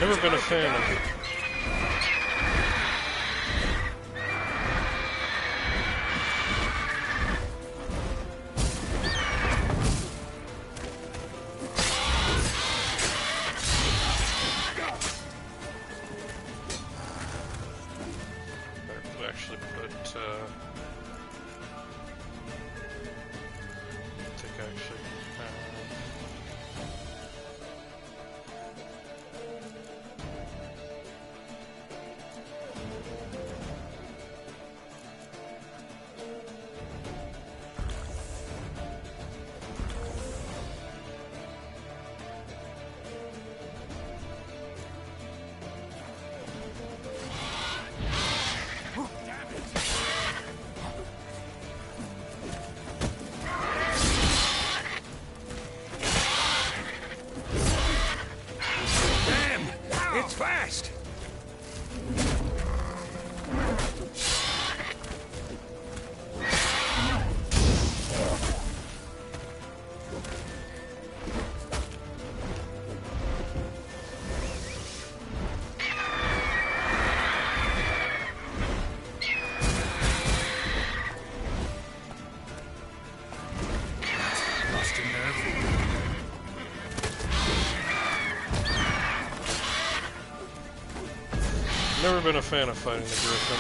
Never been a fan of it. Never been a fan of fighting the Griffin.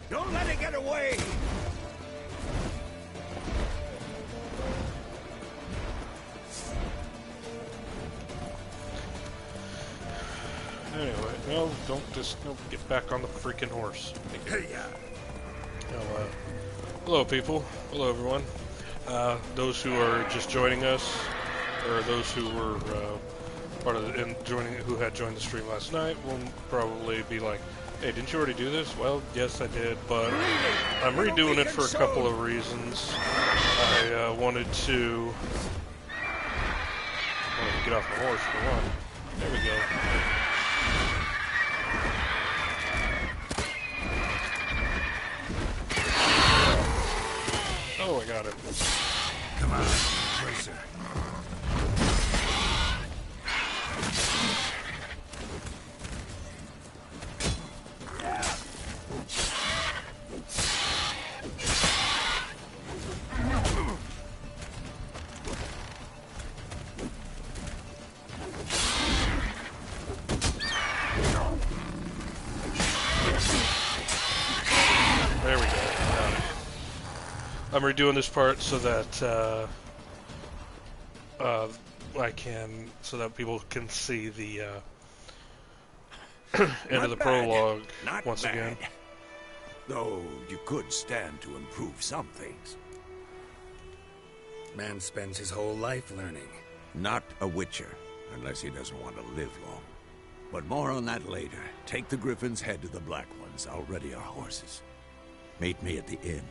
Don't let it get away! Anyway, no, don't get back on the freaking horse. Hello, people. Hello, everyone. Those who are just joining us, or those who were part of who had joined the stream last night, will probably be like, "Hey, didn't you already do this?" Well, yes, I did, but I'm redoing it for a couple of reasons. I wanted to get off the horse for one. There we go. Oh, I got it. Come on, closer. There we go. I'm redoing this part so that so that people can see the end of the prologue once again. Though you could stand to improve some things. Man spends his whole life learning. Not a witcher, unless he doesn't want to live long. But more on that later. Take the Griffin's head to the Black Ones. I'll ready our horses. Meet me at the inn.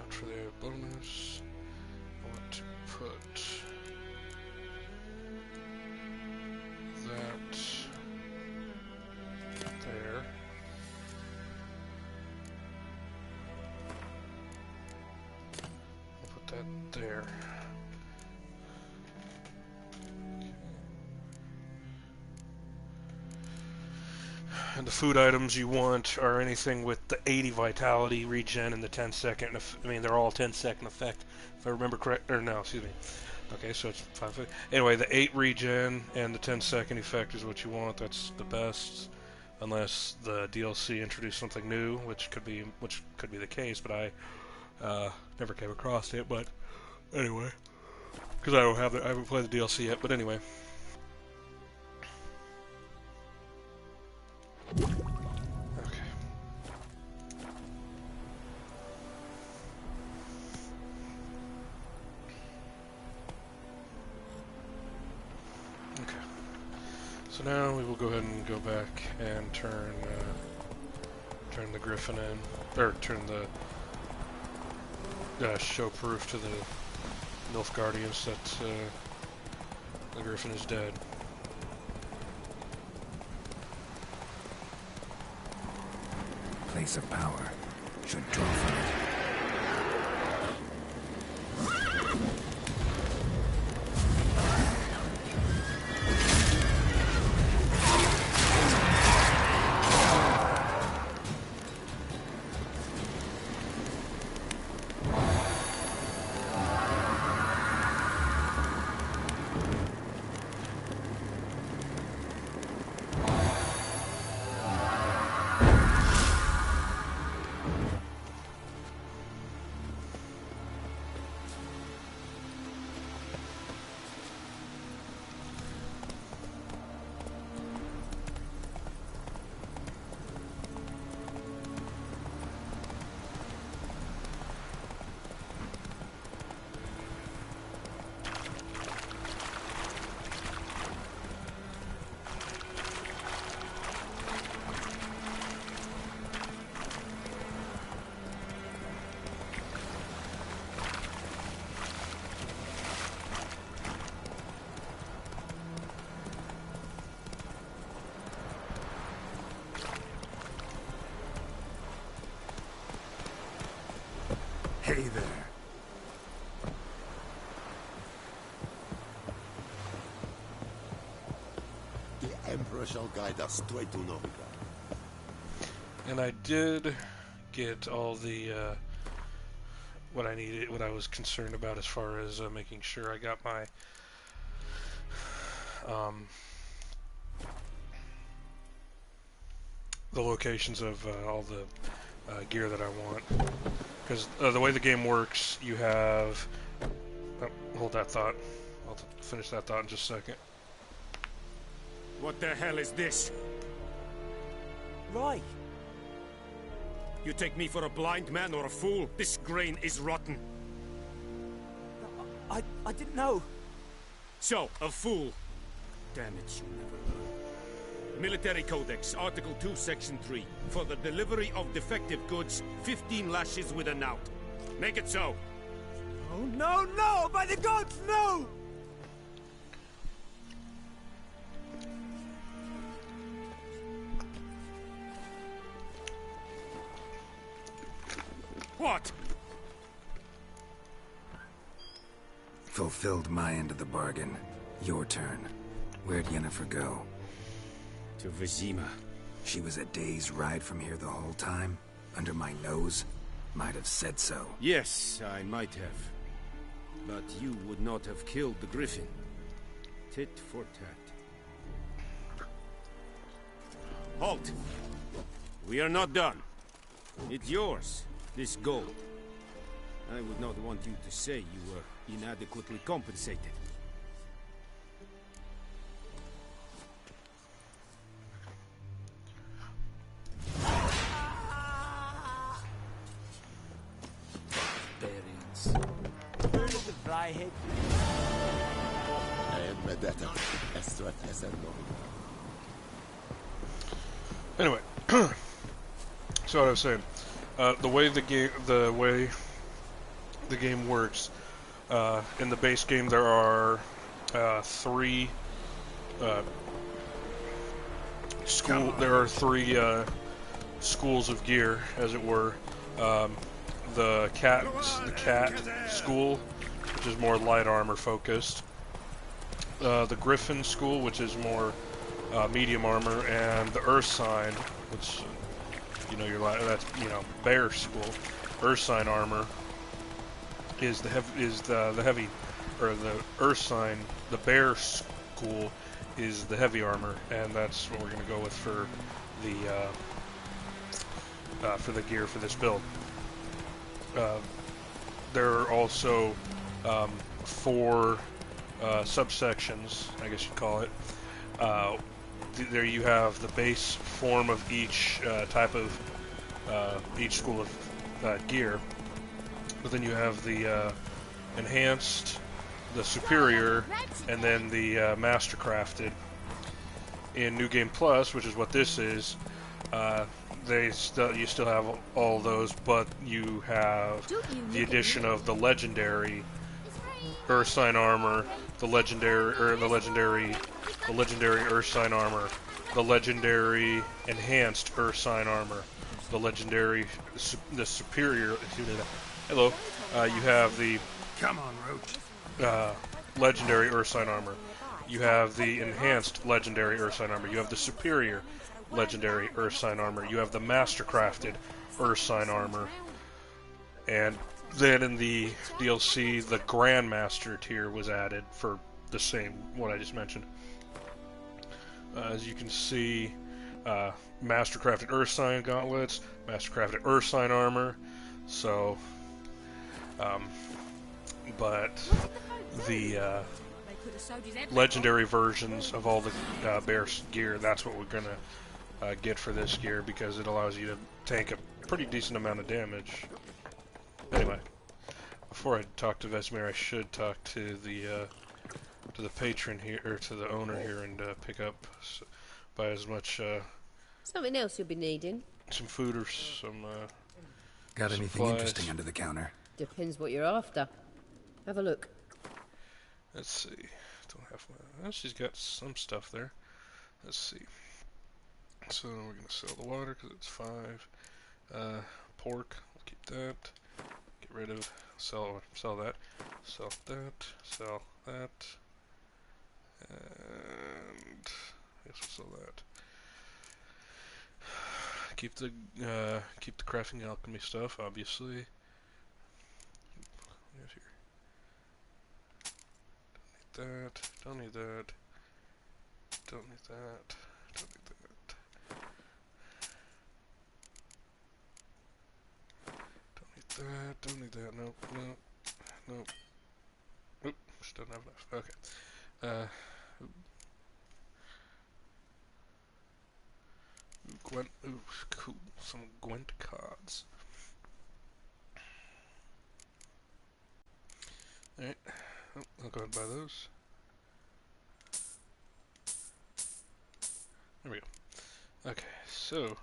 For the bonus, I want to put that there. I'll put that there. And the food items you want are anything with the 80 vitality regen and the 10-second. I mean, they're all 10-second effect, if I remember correct. Or no, excuse me. Okay, so it's 5. Anyway, the 8 regen and the 10-second effect is what you want. That's the best, unless the DLC introduced something new, which could be the case. But I never came across it. But anyway, because I haven't played the DLC yet. But anyway. Okay. Okay. So now we will go ahead and go back and turn the Griffin in, or turn the show proof to the Nilfgaardians that the Griffin is dead. Place of power should draw from it. Hey there. The Emperor shall guide us straight to Novigrad. And I did get all the what I needed, what I was concerned about as far as making sure I got my the locations of all the gear that I want. Because the way the game works, you have... Oh, hold that thought. I'll finish that thought in just a second. What the hell is this? Right. You take me for a blind man or a fool? This grain is rotten. I didn't know. So, a fool. Damn it, you never learn. Military Codex, Article 2, Section 3. For the delivery of defective goods, 15 lashes with a knout. Make it so. Oh, no, no! By the gods, no! What? Fulfilled my end of the bargain. Your turn. Where'd Yennefer go? To Vizima. She was a day's ride from here the whole time? Under my nose? Might have said so. Yes, I might have. But you would not have killed the Griffin. Tit for tat. Halt! We are not done. It's yours, this gold. I would not want you to say you were inadequately compensated. Anyway, so what I was saying, the way the game works, in the base game there are three schools of gear, as it were. The cat school, which is more light armor focused. The Griffin school, which is more medium armor, and the Earth sign, which that's Bear school. Earth sign armor is the heavy, or the Earth sign. The Bear school is the heavy armor, and that's what we're going to go with for the gear for this build. There are also 4 subsections, I guess you'd call it. There you have the base form of each type of each school of gear, but then you have the enhanced, the Superior, and then the Mastercrafted. In New Game Plus, which is what this is, you still have all those, but you have the addition of the legendary Earth Sign armor, the legendary Earth Sign armor, the legendary enhanced Earth Sign armor, the superior. Hello, you have the Come on, Roach. legendary Earth Sign armor. You have the enhanced legendary Earth Sign armor. You have the superior legendary Earth Sign armor. You have the Mastercrafted Earth Sign armor. And then in the DLC, the Grandmaster tier was added for the same, what I just mentioned. As you can see, Mastercrafted Earth Sign gauntlets, Mastercrafted Earth Sign armor. So, but the legendary versions of all the Bear's gear, that's what we're gonna get for this gear, because it allows you to tank a pretty decent amount of damage. Anyway, before I talk to Vesemir, I should talk to the patron here, or to the owner here, and pick up buy as much Something else you'll be needing. some food or some Got anything supplies. interesting under the counter? Depends what you're after. Have a look. Let's see. Don't have well, she's got some stuff there. Let's see. So we're gonna sell the water because it's 5. Pork, we'll keep that. Get rid of sell that. Sell that. Sell that. And I guess we'll sell that. Keep the crafting alchemy stuff, obviously. That, don't need that, don't need that, don't need that, don't need that, don't need that, nope. Oop, just don't have enough, okay. Gwent, ooh, cool, some Gwent cards. Alright. Oh, I'll go ahead and buy those. There we go. Okay, so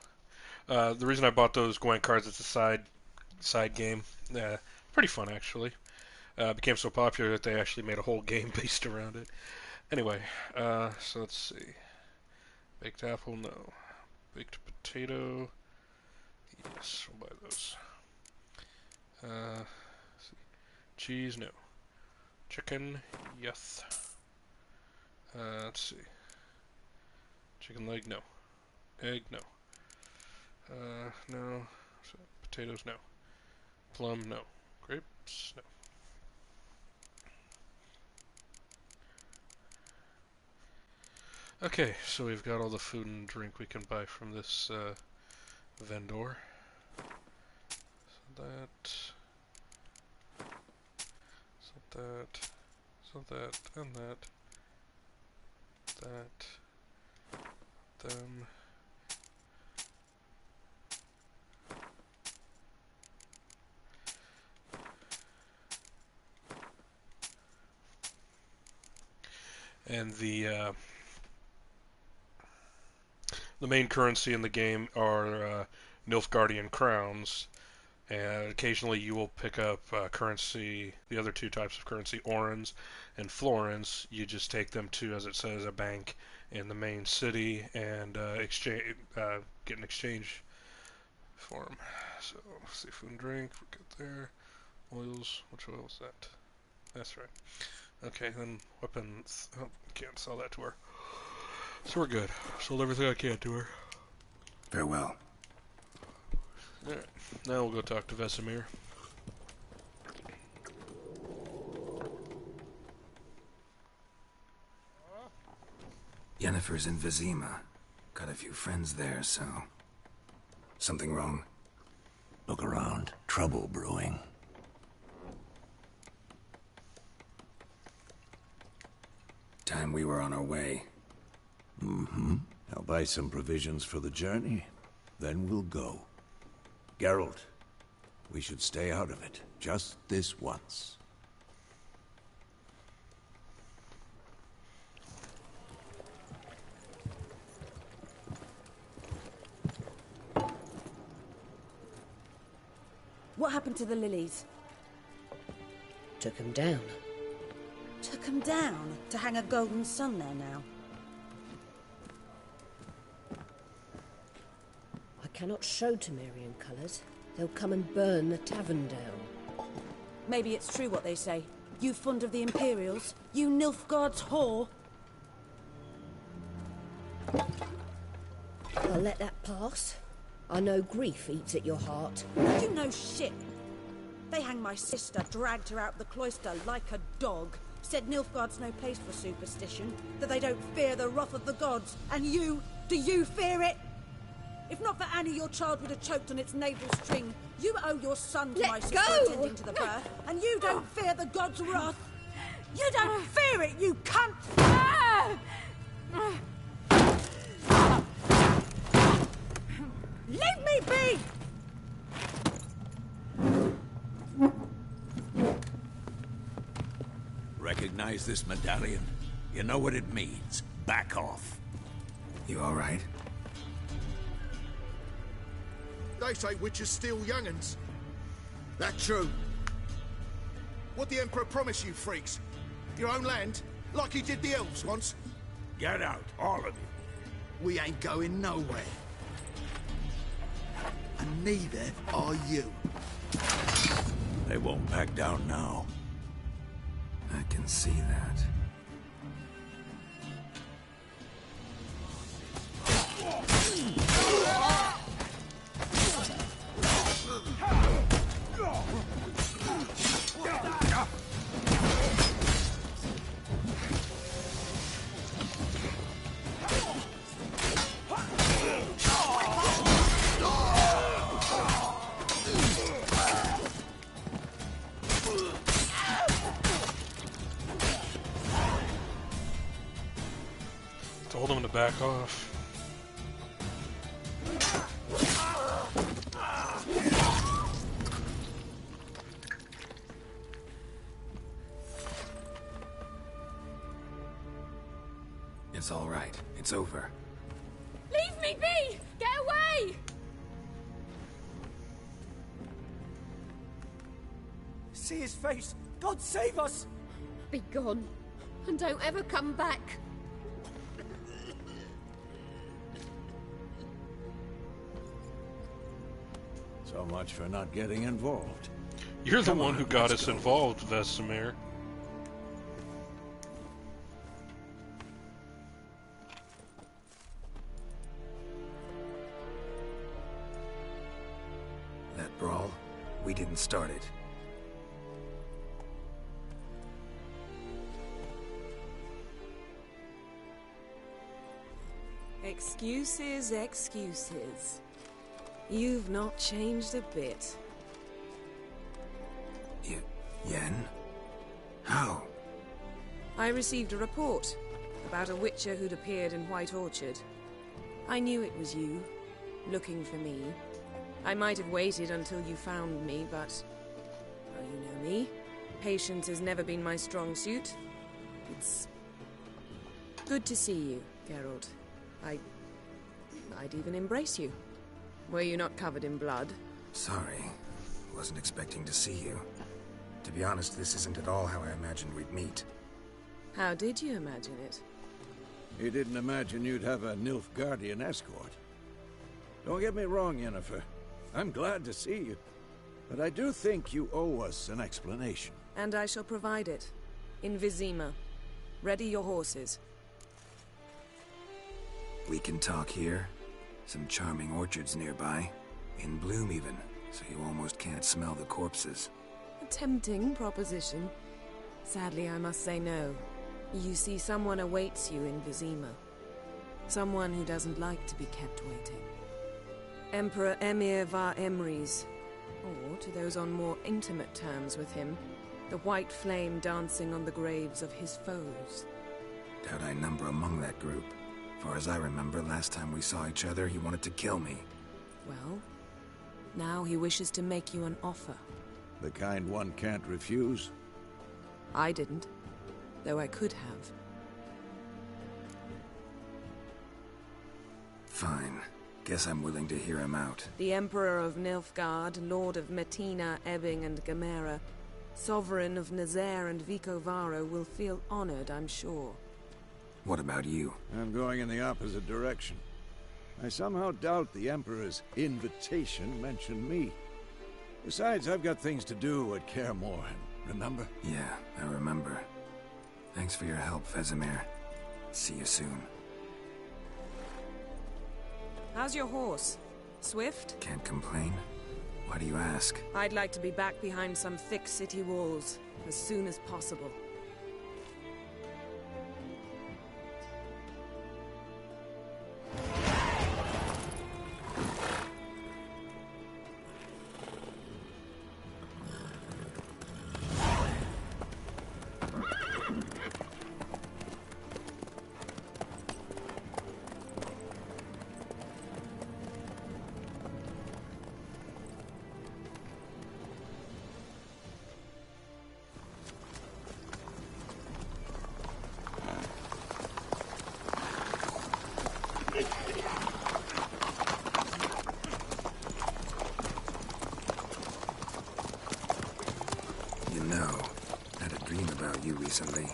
the reason I bought those Gwent cards, it's a side game. Pretty fun actually. Became so popular that they actually made a whole game based around it. Anyway, so let's see. Baked apple, no. Baked potato, yes, we'll buy those. Let's see. Cheese, no. Chicken, yes. Let's see. Chicken leg, no. Egg, no. No. So, potatoes, no. Plum, no. Grapes, no. Okay, so we've got all the food and drink we can buy from this vendor. So that. That, and that, them. And the main currency in the game are Nilfgaardian crowns. And occasionally you will pick up currency, the other two types of currency, orans and florins. You just take them to, as it says, a bank in the main city and get an exchange for them. So, let's see, food and drink, we're good there. Oils, which oil is that? That's right. Okay, then weapons, oh, can't sell that to her. So we're good. Sold everything I can to her. Farewell. Alright, now we'll go talk to Vesemir. Yennefer's in Vizima. Got a few friends there, so... Something wrong? Look around. Trouble brewing. Time we were on our way. Mm-hmm. I'll buy some provisions for the journey. Then we'll go. Geralt, we should stay out of it. Just this once. What happened to the lilies? Took 'em down. Took 'em down to hang a golden sun there now. I cannot show Temerian colours. They'll come and burn the tavern down. Maybe it's true what they say. You fond of the Imperials? You Nilfgaard's whore? I'll let that pass. I know grief eats at your heart. You know shit. They hanged my sister, dragged her out the cloister like a dog. Said Nilfgaard's no place for superstition, that they don't fear the wrath of the gods. And you, do you fear it? If not for Annie, your child would have choked on its navel string. You owe your son to Let my sister go! attending to the birth, and you don't fear the gods' wrath. You don't fear it, you cunt! Leave me be! Recognize this medallion? You know what it means. Back off. You all right? They say witches steal young'uns. That true? What the Emperor promise you, freaks? Your own land? Like he did the elves once? Get out, all of you. We ain't going nowhere. And neither are you. They won't back down now. I can see that. Told him to back off. It's all right. It's over. Leave me be! Get away! See his face! God save us! Be gone, and don't ever come back. So much for not getting involved. You're the Come one on, who got let's us go. involved, Vesemir. That brawl, we didn't start it. Excuses, excuses. You've not changed a bit. Yen? How? I received a report about a witcher who'd appeared in White Orchard. I knew it was you, looking for me. I might have waited until you found me, but... well, you know me. Patience has never been my strong suit. It's... good to see you, Geralt. I'd even embrace you. Were you not covered in blood? Sorry. Wasn't expecting to see you. To be honest, this isn't at all how I imagined we'd meet. How did you imagine it? You didn't imagine you'd have a Nilfgaardian escort. Don't get me wrong, Yennefer. I'm glad to see you. But I do think you owe us an explanation. And I shall provide it. In Vizima. Ready your horses. We can talk here. Some charming orchards nearby. In bloom even, so you almost can't smell the corpses. A tempting proposition. Sadly, I must say no. You see, someone awaits you in Vizima. Someone who doesn't like to be kept waiting. Emperor Emir var Emrys. Or, to those on more intimate terms with him, the white flame dancing on the graves of his foes. Doubt I number among that group. Far as I remember, last time we saw each other, he wanted to kill me. Well, now he wishes to make you an offer. The kind one can't refuse. I didn't, though I could have. Fine. Guess I'm willing to hear him out. The Emperor of Nilfgaard, Lord of Metina, Ebbing and Gamera, Sovereign of Nazaire and Vicovaro will feel honored, I'm sure. What about you? I'm going in the opposite direction. I somehow doubt the Emperor's invitation mentioned me. Besides, I've got things to do at Kaer Morhen, remember? Yeah, I remember. Thanks for your help, Vesemir. See you soon. How's your horse? Swift? Can't complain. Why do you ask? I'd like to be back behind some thick city walls, as soon as possible. Recently.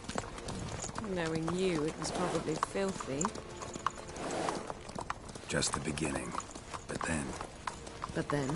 Knowing you, it was probably filthy. Just the beginning. But then... But then...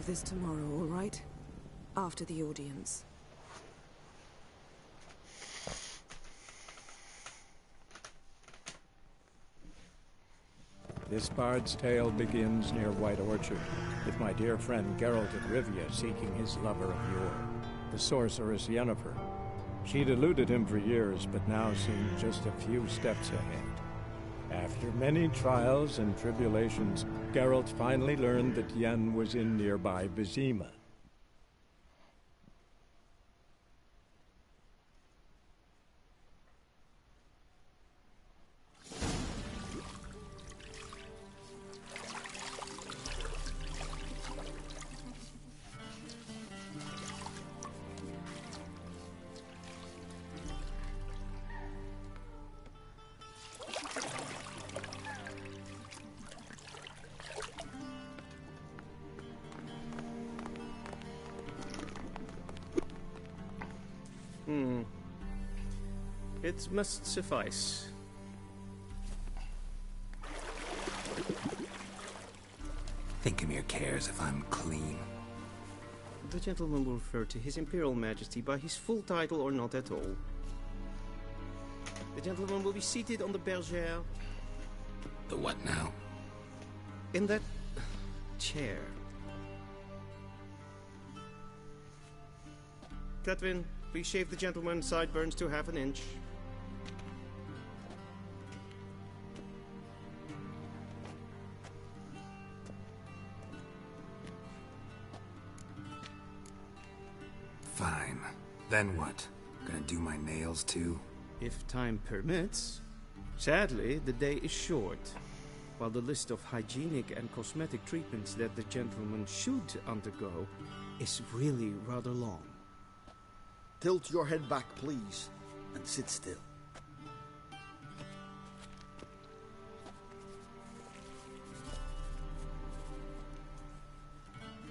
This tomorrow, all right? After the audience. This bard's tale begins near White Orchard, with my dear friend Geralt of Rivia seeking his lover of yore, the sorceress Yennefer. She'd eluded him for years, but now seemed just a few steps ahead. After many trials and tribulations, Geralt finally learned that Yen was in nearby Vizima. It must suffice. Thinkemere cares if I'm clean. The gentleman will refer to His Imperial Majesty by his full title or not at all. The gentleman will be seated on the bergère. The what now? In that chair. Cletwin, please shave the gentleman's sideburns to half an inch. Fine. Then what? Gonna do my nails too? If time permits. Sadly, the day is short, while the list of hygienic and cosmetic treatments that the gentleman should undergo is really rather long. Tilt your head back, please, and sit still.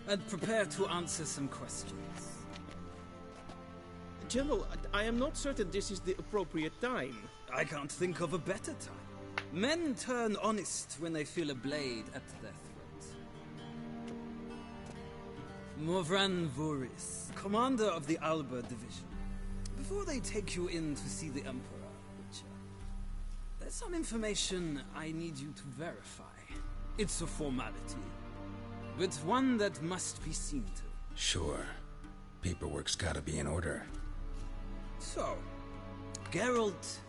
And prepare to answer some questions. General, I am not certain this is the appropriate time. I can't think of a better time. Men turn honest when they feel a blade at their throat. Morvran Voris, commander of the Alba Division. Before they take you in to see the Emperor, Witcher, there's some information I need you to verify. It's a formality, but one that must be seen to. Sure. Paperwork's gotta be in order. So, Geralt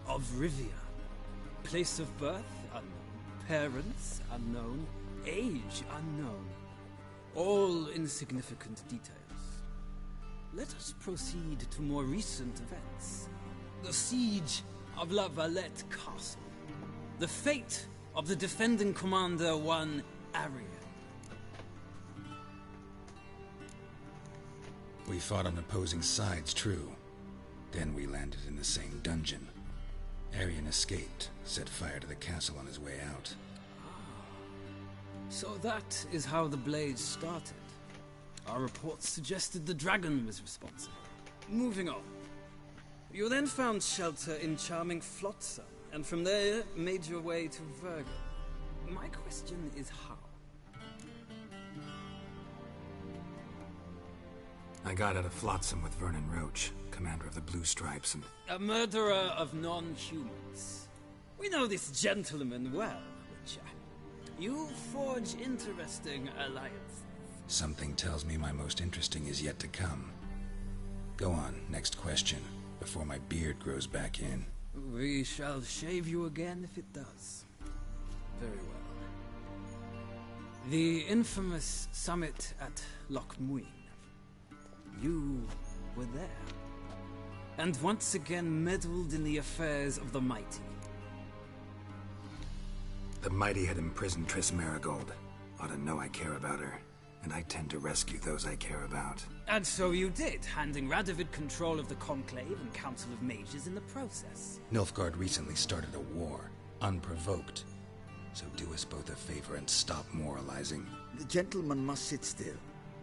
of Rivia. Place of birth unknown. Parents unknown. Age unknown. All insignificant details. Let us proceed to more recent events. The siege of La Valette Castle. The fate of the defending commander, one Arian. We fought on opposing sides, true. Then we landed in the same dungeon. Arian escaped, set fire to the castle on his way out. So that is how the Blade started. Our reports suggested the dragon was responsible. Moving on. You then found shelter in charming Flotsam, and from there made your way to Virgil. My question is how? I got out of Flotsam with Vernon Roach, commander of the Blue Stripes, and... A murderer of non-humans. We know this gentleman well, Witcher. You forge interesting alliances. Something tells me my most interesting is yet to come. Go on, next question, before my beard grows back in. We shall shave you again if it does. Very well. The infamous summit at Loch Muin. You were there. And once again meddled in the affairs of the mighty. The mighty had imprisoned Triss Marigold. Ought to know I care about her, and I tend to rescue those I care about. And so you did, handing Radovid control of the Conclave and Council of Mages in the process. Nilfgaard recently started a war, unprovoked. So do us both a favor and stop moralizing. The gentleman must sit still.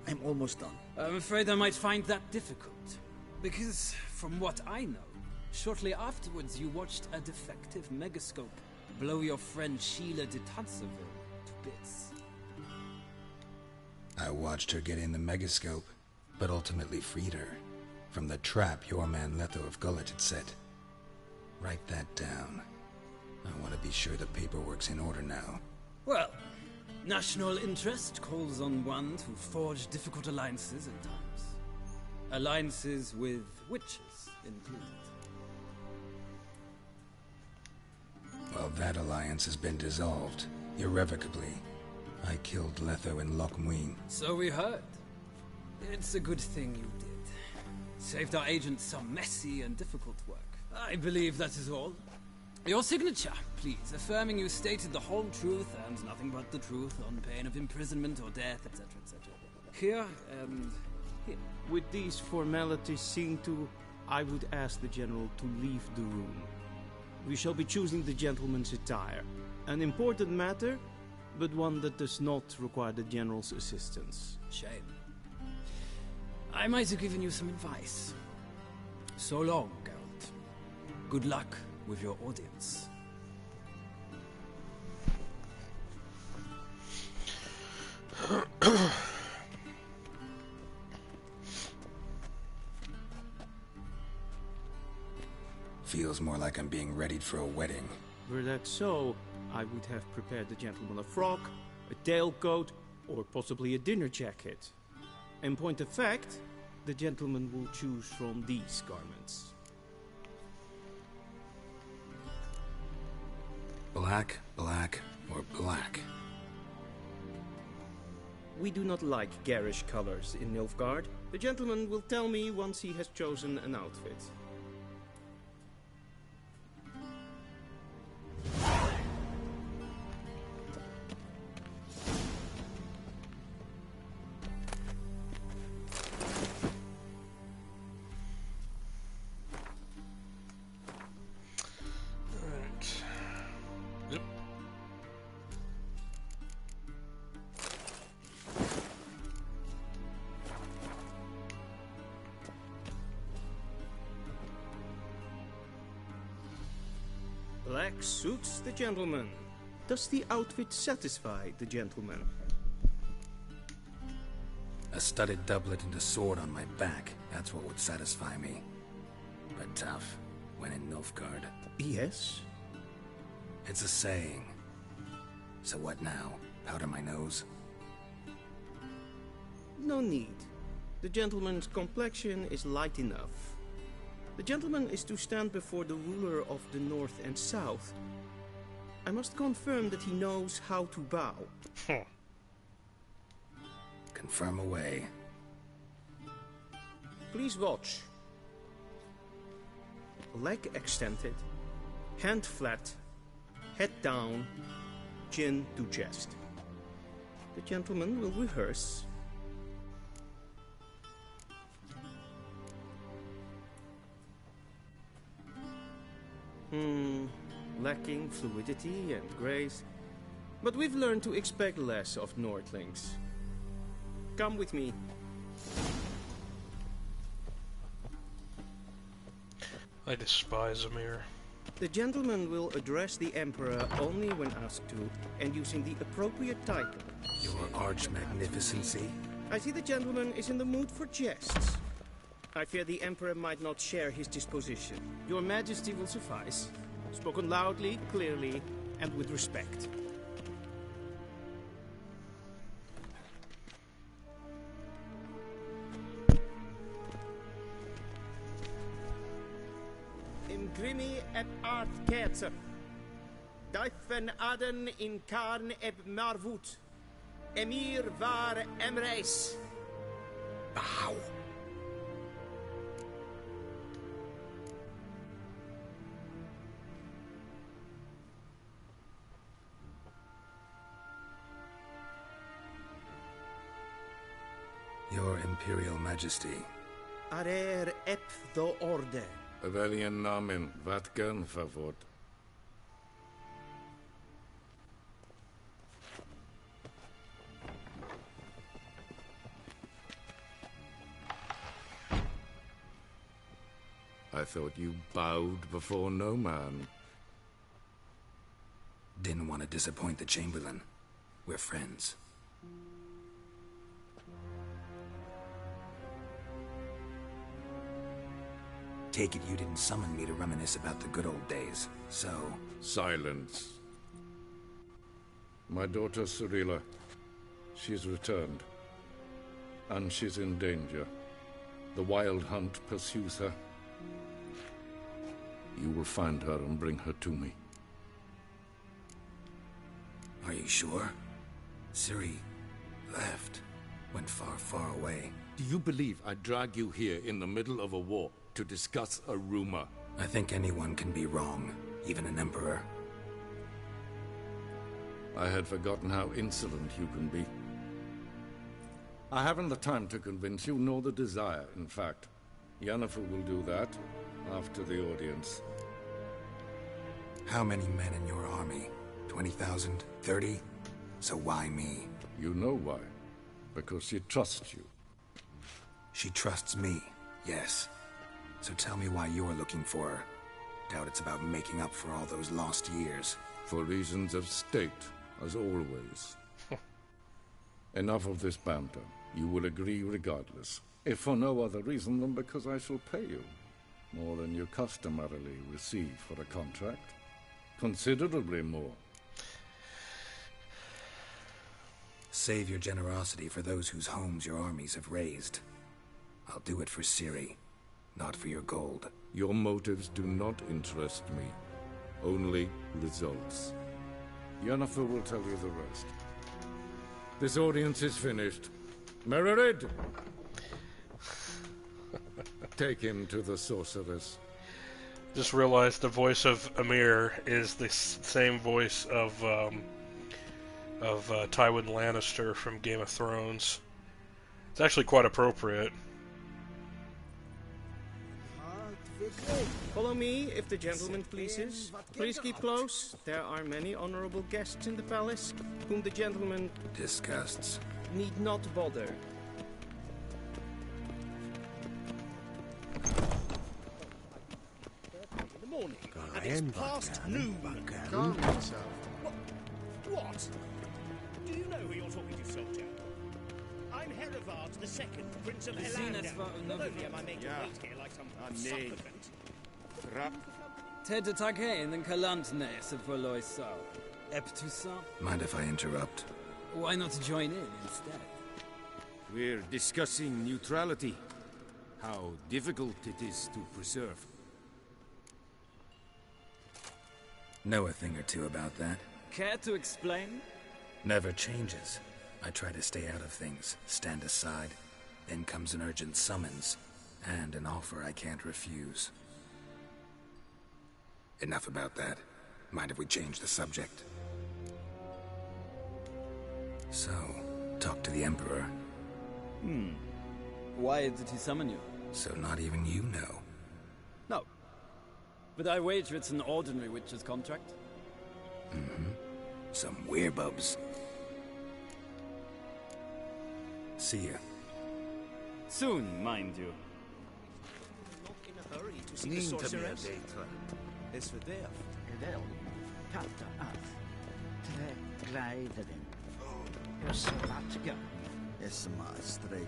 I'm almost done. I'm afraid I might find that difficult. Because, from what I know, shortly afterwards you watched a defective megascope blow your friend Sheila de Tanserville to bits. I watched her get in the megascope, but ultimately freed her from the trap your man Letho of Gullet had set. Write that down. I want to be sure the paperwork's in order now. Well, national interest calls on one to forge difficult alliances at times. Alliances with witches included. Well, that alliance has been dissolved, irrevocably. I killed Letho in Loch Muin. So we heard. It's a good thing you did. Saved our agent some messy and difficult work. I believe that is all. Your signature, please, affirming you stated the whole truth and nothing but the truth on pain of imprisonment or death, etc., etc. Here and here. With these formalities seen to, I would ask the General to leave the room. We shall be choosing the gentleman's attire. An important matter, but one that does not require the General's assistance. Shame. I might have given you some advice. So long, Geralt. Good luck with your audience. Feels more like I'm being readied for a wedding. Were that so, I would have prepared the gentleman a frock, a tailcoat, or possibly a dinner jacket. In point of fact, the gentleman will choose from these garments. Black, black, or black? We do not like garish colors in Nilfgaard. The gentleman will tell me once he has chosen an outfit. Black suits the gentleman. Does the outfit satisfy the gentleman? A studded doublet and a sword on my back, that's what would satisfy me. But tough, when in Nilfgaard. Yes? It's a saying. So what now? Powder my nose? No need. The gentleman's complexion is light enough. The gentleman is to stand before the ruler of the North and South. I must confirm that he knows how to bow. Confirm away. Please watch. Leg extended, hand flat, head down, chin to chest. The gentleman will rehearse. Lacking fluidity and grace. But we've learned to expect less of Nordlings. Come with me. I despise Amir. The gentleman will address the Emperor only when asked to, and using the appropriate title. Your Arch-Magnificency? I see the gentleman is in the mood for jests. I fear the Emperor might not share his disposition. Your Majesty will suffice. Spoken loudly, clearly, and with respect. Imgrimi eb art ketzer. Dijfen aden in karn eb marvoet. Emir var emreis. Bow. Your Imperial Majesty. Arer ep the orde. Velen namen, wat gern favort. I thought you bowed before no man. Didn't want to disappoint the Chamberlain. We're friends. Take it you didn't summon me to reminisce about the good old days, so... Silence. My daughter Cirilla, she's returned. And she's in danger. The Wild Hunt pursues her. You will find her and bring her to me. Are you sure? Ciri left. Went far, far away. Do you believe I drag you here in the middle of a war to discuss a rumor? I think anyone can be wrong, even an emperor. I had forgotten how insolent you can be. I haven't the time to convince you, nor the desire, in fact. Yennefer will do that after the audience. How many men in your army? 20,000? 30? So why me? You know why. Because she trusts you. She trusts me, yes. So tell me why you're looking for her. Doubt it's about making up for all those lost years. For reasons of state, as always. Enough of this banter. You will agree regardless. If for no other reason than because I shall pay you. More than you customarily receive for a contract. Considerably more. Save your generosity for those whose homes your armies have razed. I'll do it for Ciri, not for your gold. Your motives do not interest me. Only results. Yennefer will tell you the rest. This audience is finished. Mererid! Take him to the sorceress. Just realized the voice of Amir is the same voice of Tywin Lannister from Game of Thrones. It's actually quite appropriate. Follow me, if the gentleman pleases. Please keep close. There are many honorable guests in the palace, whom the gentleman disgusts. Need not bother. morning, and it's past noon. Calm yourself. What? Do you know who you're talking to, soldier? I'm Herivard II, Prince of Elandel. Not only am I made to wait here like some supplicant. Ted Take den Kalantne se förlösa. Eptusa. Mind if I interrupt? Why not join in instead? We're discussing neutrality. How difficult it is to preserve. Know a thing or two about that? Care to explain? Never changes. I try to stay out of things, stand aside. Then comes an urgent summons, and an offer I can't refuse. Enough about that. Mind if we change the subject? So, talk to the Emperor. Why did he summon you? So not even you know. No. But I wager it's an ordinary witch's contract. Some werebubs. See ya. Soon, mind you. Not in a hurry to see the sorceress. Es verderft. Wel, katta af. Tre gleideren. Is watga. Es maar stregen.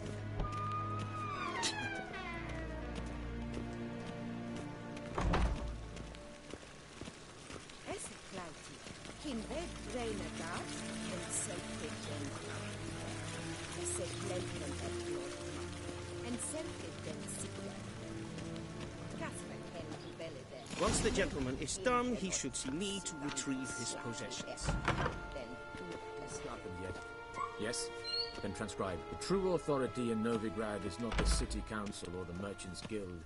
Es klauti. Kin ved reine gas en selfie den. Es gleiten et en selfie den sikla. Casper ken die belle den. Once the gentleman is done, he should see me to retrieve his possessions. It's not them yet. Yes? Then transcribe. The true authority in Novigrad is not the city council or the merchants' guild.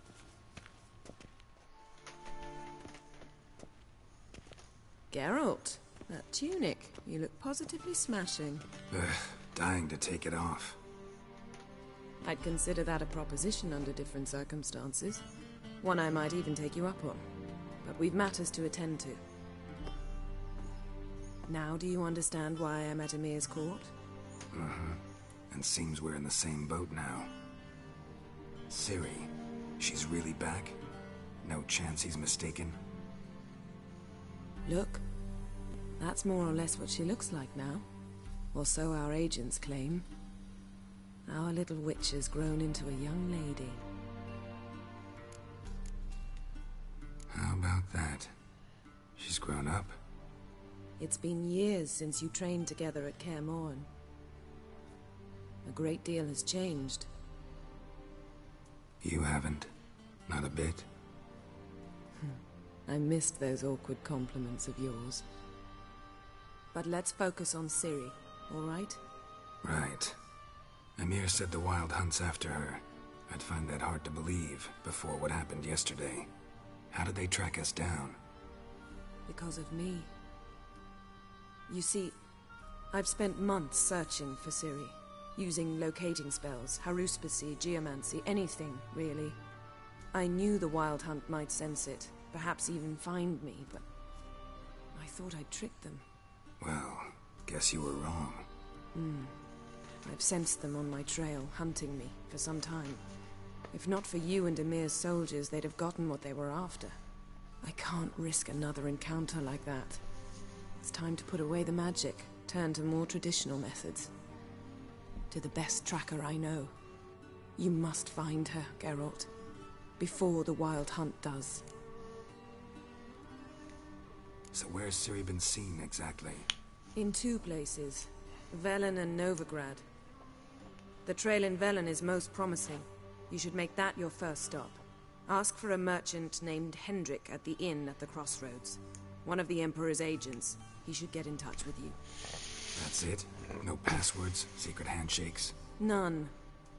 Geralt, that tunic. You look positively smashing. Dying to take it off. I'd consider that a proposition under different circumstances. One I might even take you up on. But we've matters to attend to. Now do you understand why I'm at Emir's court? And seems we're in the same boat now. Ciri, she's really back? No chance he's mistaken? Look, that's more or less what she looks like now. Or so our agents claim. Our little witch has grown into a young lady. How about that? She's grown up? It's been years since you trained together at Kaer Morhen. A great deal has changed. You haven't? Not a bit? I missed those awkward compliments of yours. But let's focus on Ciri, all right? Right. Emir said the Wild Hunt's after her. I'd find that hard to believe before what happened yesterday. How did they track us down? Because of me. You see, I've spent months searching for Ciri. Using locating spells, haruspicy, geomancy, anything, really. I knew the Wild Hunt might sense it, perhaps even find me, but I thought I'd tricked them. Well, guess you were wrong. I've sensed them on my trail, hunting me, for some time. If not for you and Emir's soldiers, they'd have gotten what they were after. I can't risk another encounter like that. It's time to put away the magic, turn to more traditional methods. To the best tracker I know. You must find her, Geralt. Before the Wild Hunt does. So where's Ciri been seen, exactly? In two places. Velen and Novigrad. The trail in Velen is most promising. You should make that your first stop. Ask for a merchant named Hendrik at the inn at the crossroads. One of the Emperor's agents. He should get in touch with you. That's it? No passwords, secret handshakes? None.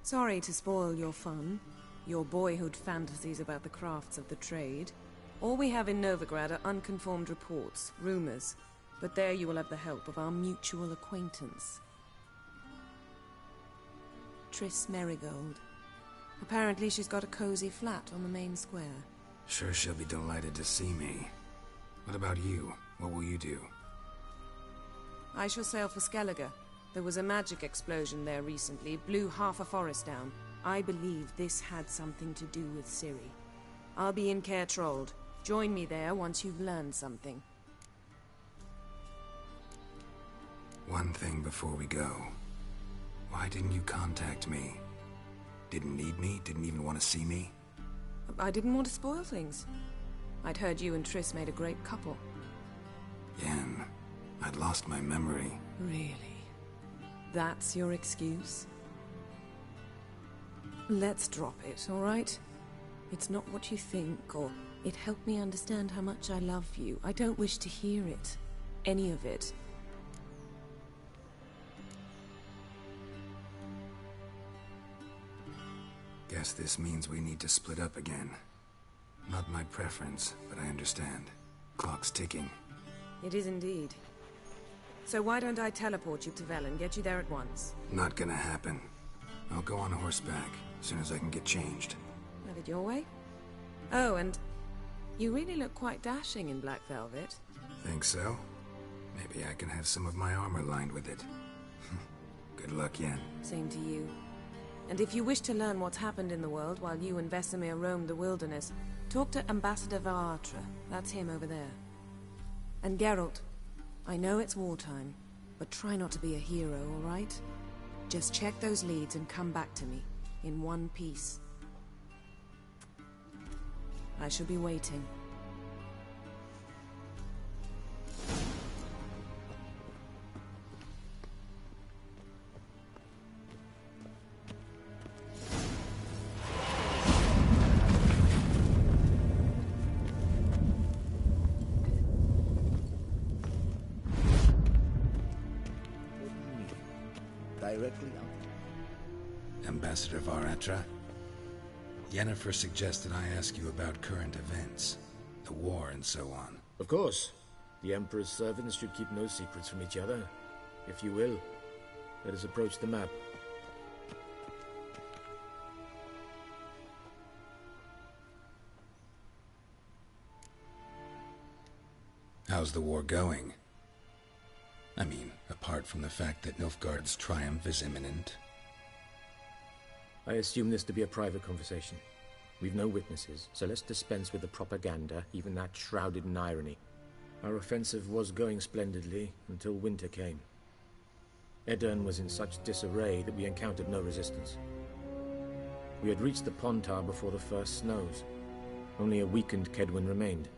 Sorry to spoil your fun. Your boyhood fantasies about the crafts of the trade. All we have in Novigrad are unconformed reports, rumors. But there you will have the help of our mutual acquaintance. Triss Merigold. Apparently she's got a cozy flat on the main square. Sure she'll be delighted to see me. What about you? What will you do? I shall sail for Skellige. There was a magic explosion there recently, blew half a forest down. I believe this had something to do with Ciri. I'll be in Caer Trold. Join me there once you've learned something. One thing before we go. Why didn't you contact me? Didn't need me? Didn't even want to see me? I didn't want to spoil things. I'd heard you and Triss made a great couple. Yen, I'd lost my memory. Really? That's your excuse? Let's drop it, all right? It's not what you think, or it helped me understand how much I love you. I don't wish to hear it. Any of it. Guess this means we need to split up again. Not my preference, but I understand. Clock's ticking. It is indeed. So why don't I teleport you to Velen, get you there at once? Not gonna happen. I'll go on horseback, as soon as I can get changed. Have it your way? Oh, and you really look quite dashing in black velvet. Think so? Maybe I can have some of my armor lined with it. Good luck, Yen. Same to you. And if you wish to learn what's happened in the world while you and Vesemir roamed the wilderness, talk to Ambassador Varatra. That's him over there. And Geralt, I know it's wartime, but try not to be a hero, all right? Just check those leads and come back to me, in one piece. I shall be waiting. Directly out. Ambassador Varatra? Yennefer suggested I ask you about current events, the war and so on. Of course. The Emperor's servants should keep no secrets from each other. If you will, let us approach the map. How's the war going? I mean, apart from the fact that Nilfgaard's triumph is imminent. I assume this to be a private conversation. We've no witnesses, so let's dispense with the propaganda, even that shrouded in irony. Our offensive was going splendidly until winter came. Edirn was in such disarray that we encountered no resistance. We had reached the Pontar before the first snows. Only a weakened Kedwin remained,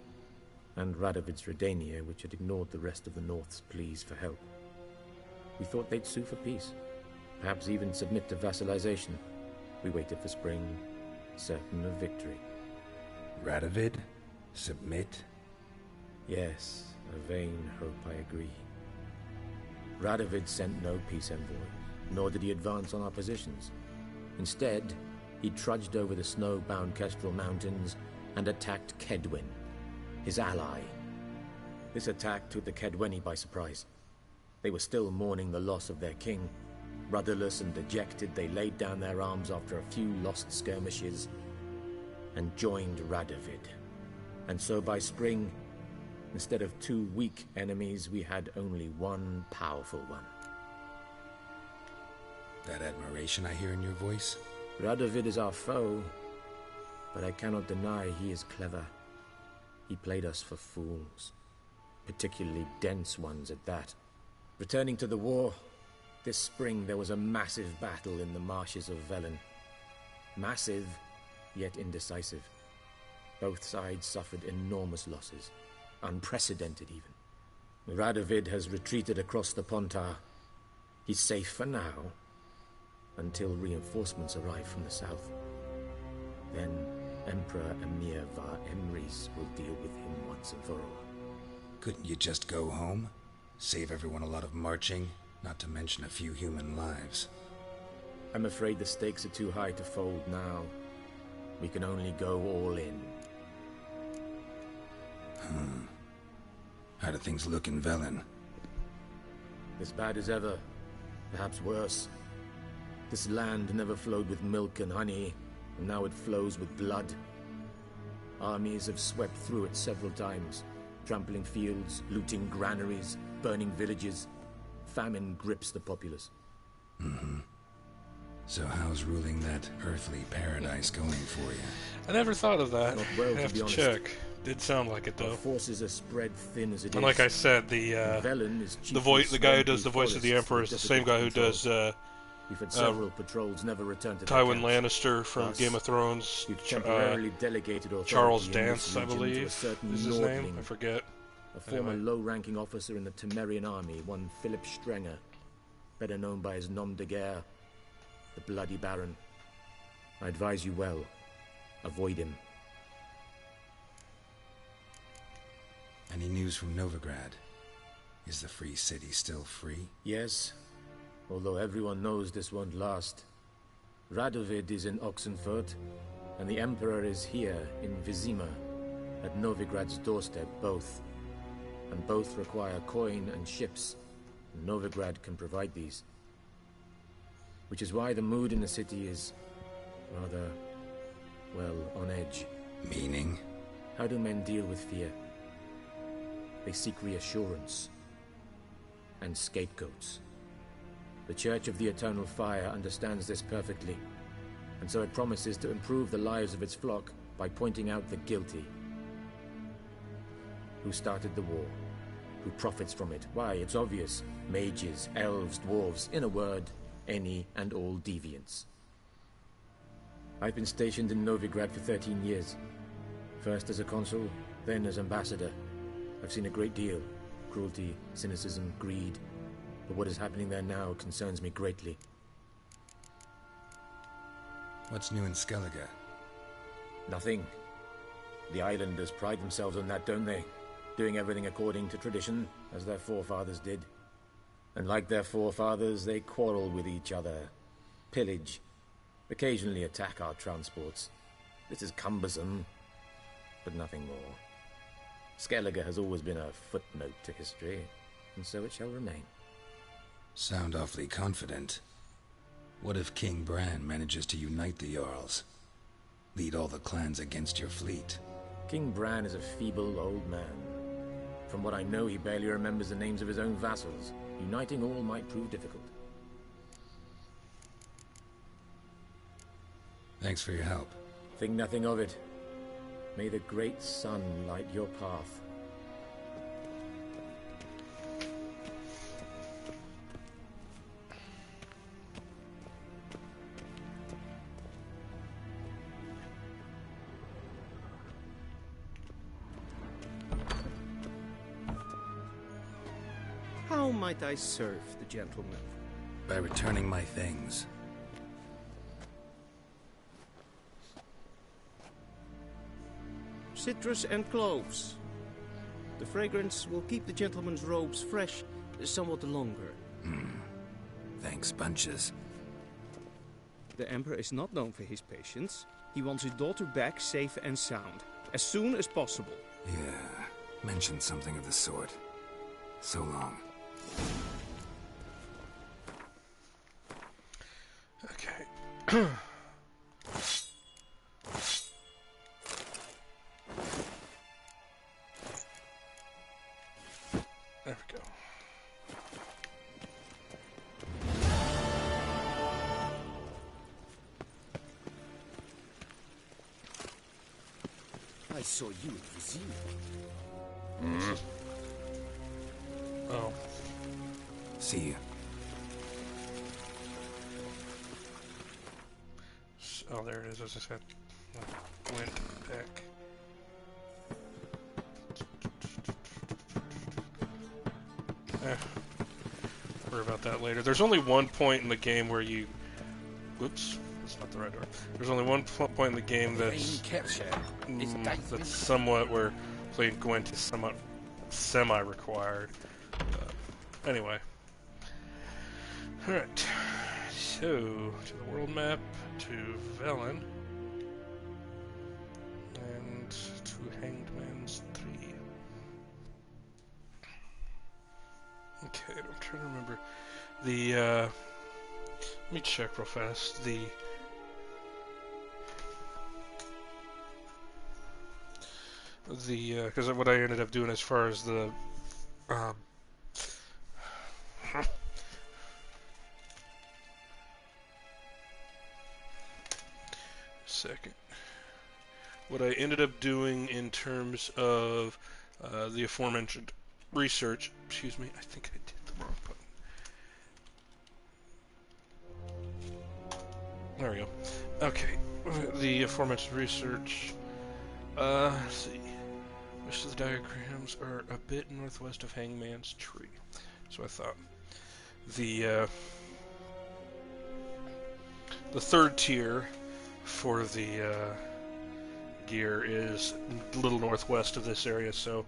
and Radovid's Redania, which had ignored the rest of the North's pleas for help. We thought they'd sue for peace, perhaps even submit to vassalization. We waited for spring, certain of victory. Radovid? Submit? Yes, a vain hope, I agree. Radovid sent no peace envoy, nor did he advance on our positions. Instead, he trudged over the snow-bound Kestrel Mountains and attacked Kedwin, his ally. This attack took the Kedweni by surprise. They were still mourning the loss of their king. Rudderless and dejected, they laid down their arms after a few lost skirmishes and joined Radovid. And so by spring, instead of two weak enemies, we had only one powerful one. That admiration I hear in your voice? Radovid is our foe, but I cannot deny he is clever. He played us for fools, particularly dense ones at that. Returning to the war, this spring there was a massive battle in the marshes of Velen. Massive, yet indecisive. Both sides suffered enormous losses, unprecedented even. Radovid has retreated across the Pontar. He's safe for now, until reinforcements arrive from the south. Then Emperor Emir Var Emrys will deal with him once and for all. Couldn't you just go home? Save everyone a lot of marching, not to mention a few human lives. I'm afraid the stakes are too high to fold now. We can only go all in. How do things look in Velen? As bad as ever, perhaps worse. This land never flowed with milk and honey, and now it flows with blood. Armies have swept through it several times, trampling fields, looting granaries, burning villages. Famine grips the populace. So how's ruling that earthly paradise going for you? I never thought of that. Not well, I have to be to honest. check. Did sound like it though. Our forces are spread thin as it and is. like I said, Velen is the guy who does the voice of the Emperor is the same guy who does We've had several patrols never returned to Tywin their Lannister from Game of Thrones. We've temporarily delegated authority Charles in Dance, this I region believe, to a certain is his name. Nordling, I forget. a former low-ranking officer in the Temerian army, one Philip Strenger, better known by his nom de guerre, the Bloody Baron. I advise you well. Avoid him. Any news from Novigrad? Is the free city still free? Yes, although everyone knows this won't last. Radovid is in Oxenfurt, and the Emperor is here in Vizima, at Novigrad's doorstep, both. And both require coin and ships, and Novigrad can provide these. Which is why the mood in the city is rather, well, on edge. Meaning? How do men deal with fear? They seek reassurance and scapegoats. The Church of the Eternal Fire understands this perfectly, and so it promises to improve the lives of its flock by pointing out the guilty. Who started the war? Who profits from it? Why, it's obvious. Mages, elves, dwarves, in a word, any and all deviants. I've been stationed in Novigrad for 13 years. First as a consul, then as ambassador. I've seen a great deal. Cruelty, cynicism, greed. But what is happening there now concerns me greatly. What's new in Skellige? Nothing. The islanders pride themselves on that, don't they? Doing everything according to tradition, as their forefathers did. And like their forefathers, they quarrel with each other, pillage, occasionally attack our transports. This is cumbersome, but nothing more. Skellige has always been a footnote to history, and so it shall remain. Sound awfully confident. What if King Bran manages to unite the Jarls? Lead all the clans against your fleet? King Bran is a feeble old man. From what I know, he barely remembers the names of his own vassals. Uniting all might prove difficult. Thanks for your help. Think nothing of it. May the great sun light your path. How might I serve the gentleman? By returning my things. Citrus and cloves. The fragrance will keep the gentleman's robes fresh somewhat longer. Thanks, bunches. The Emperor is not known for his patience. He wants his daughter back safe and sound, as soon as possible. Yeah, mentioned something of the sort. So long. Okay. There we go. I saw you in Vizima. Oh. See you. Oh, there it is, as I said. Went back. Worry about that later. There's only one point in the game where you... Whoops, that's not the right door. There's only one point in the game that's somewhat where playing Gwent is somewhat semi-required. Anyway. Alright. So, to the world map, to Velen, and to Hanged Man's 3. Okay, I'm trying to remember. Let me check real fast. Because what I ended up doing as far as the, second. what I ended up doing in terms of the aforementioned research, excuse me, I think I did the wrong button. There we go. Okay, the aforementioned research, let's see. Most of the diagrams are a bit northwest of Hangman's Tree. So I thought. The third tier for the gear is a little northwest of this area, so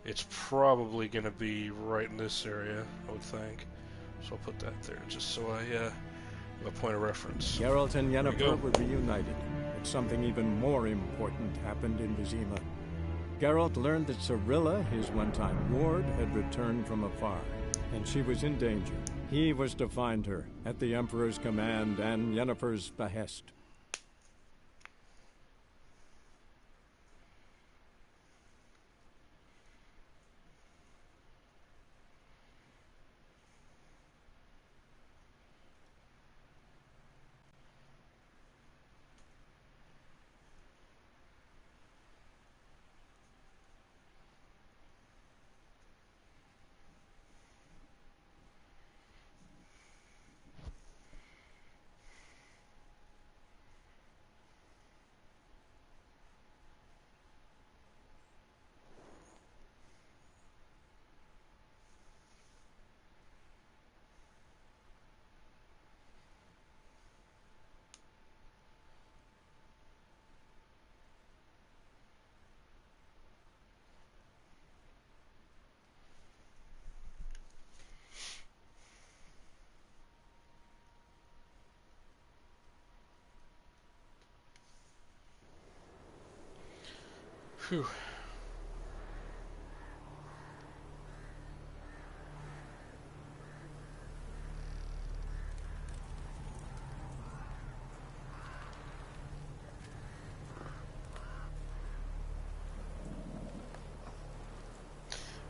it's probably going to be right in this area, I would think. So I'll put that there, just so I have a point of reference. Geralt and Yennefer were reunited, but something even more important happened in Vizima. Geralt learned that Cirilla, his one-time ward, had returned from afar, and she was in danger. He was to find her, at the Emperor's command and Yennefer's behest. Phew.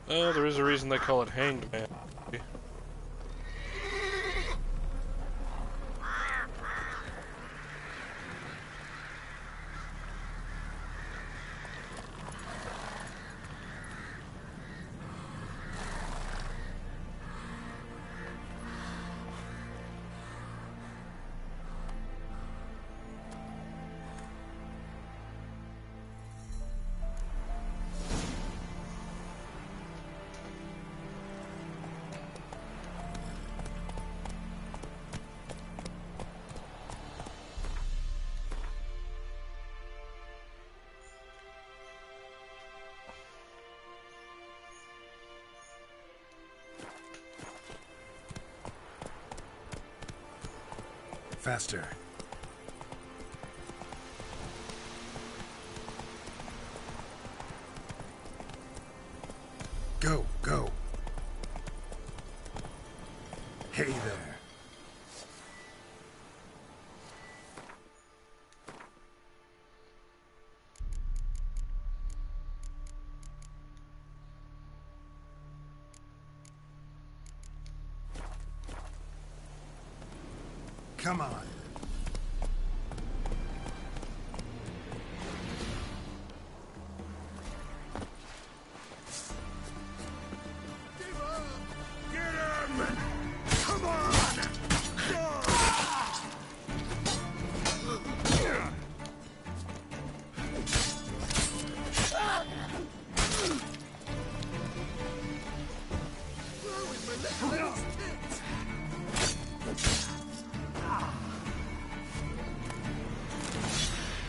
Well, there is a reason they call it Hanged Man. Faster. Go, go. Hey there. Come on.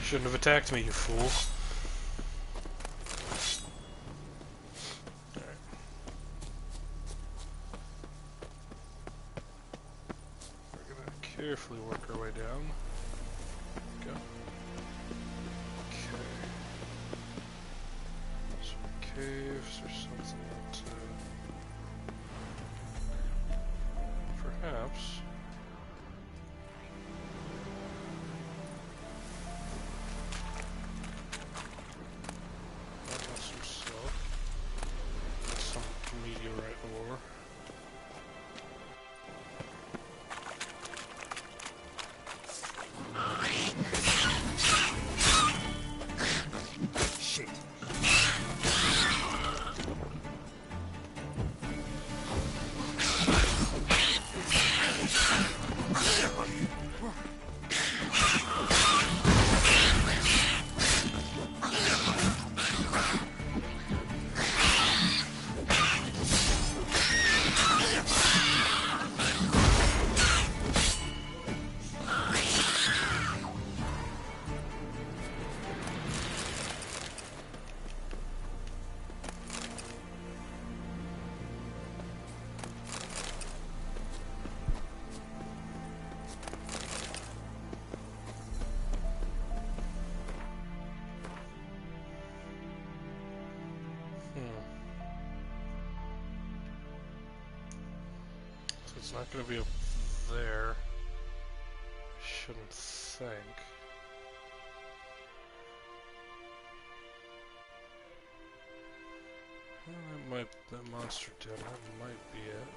Shouldn't have attacked me, you fool. Alright. We're gonna carefully work our way down. Go. Okay. Some caves or something that, perhaps. So it's not going to be up there. Shouldn't think. Well, that monster den, that might be it.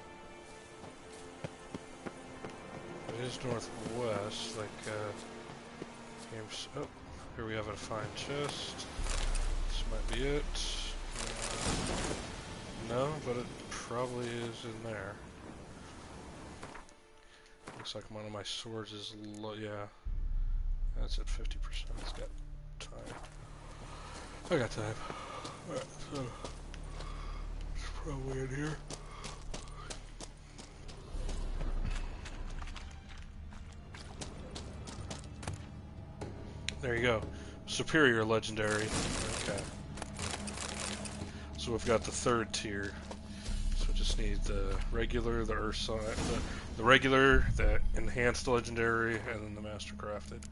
It is northwest, like, games. Oh, here we have a fine chest. This might be it. No, but it probably is in there. Looks like one of my swords is low. Yeah, that's at 50%. It's got time. I got time. Alright, so it's probably in here. There you go. Superior legendary. Okay. So we've got the third tier. So we just need the regular, the earth sign, the regular, the enhanced legendary, and then the master crafted.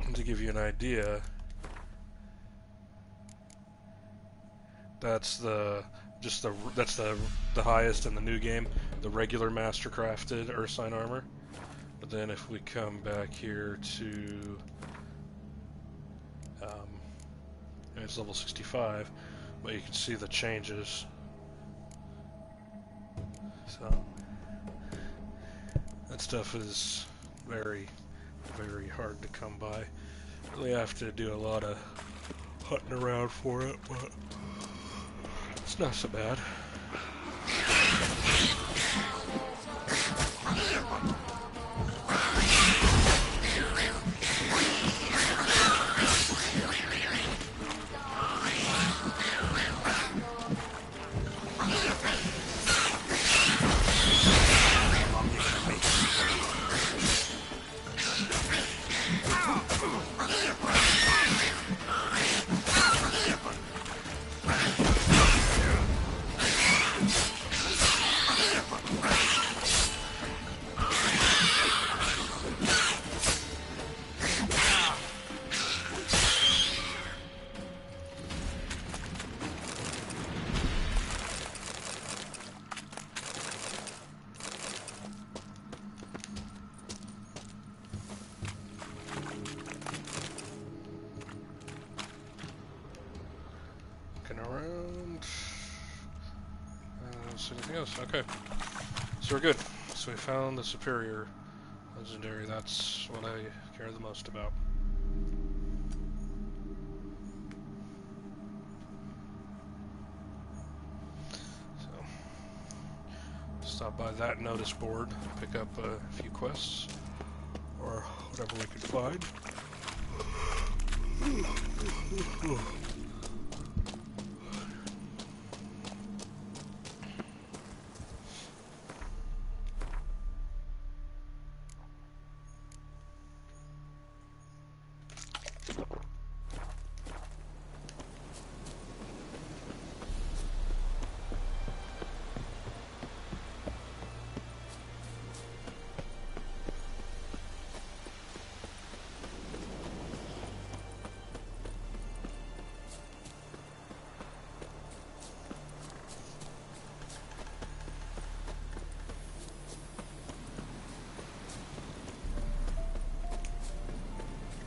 And to give you an idea, that's the highest in the new game, the regular master crafted earth sign armor. But then if we come back here to and it's level 65, but you can see the changes. So that stuff is very, very hard to come by. Really have to do a lot of hunting around for it, but it's not so bad. Okay, so we're good. So we found the superior legendary. That's what I care the most about. So, stop by that notice board, pick up a few quests, or whatever we could find.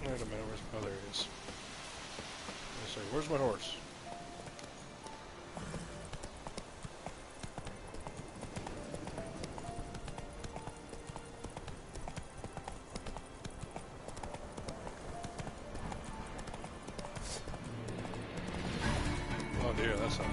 Wait a minute, oh, there he is. Let's see, where's my horse? Oh dear, that's not...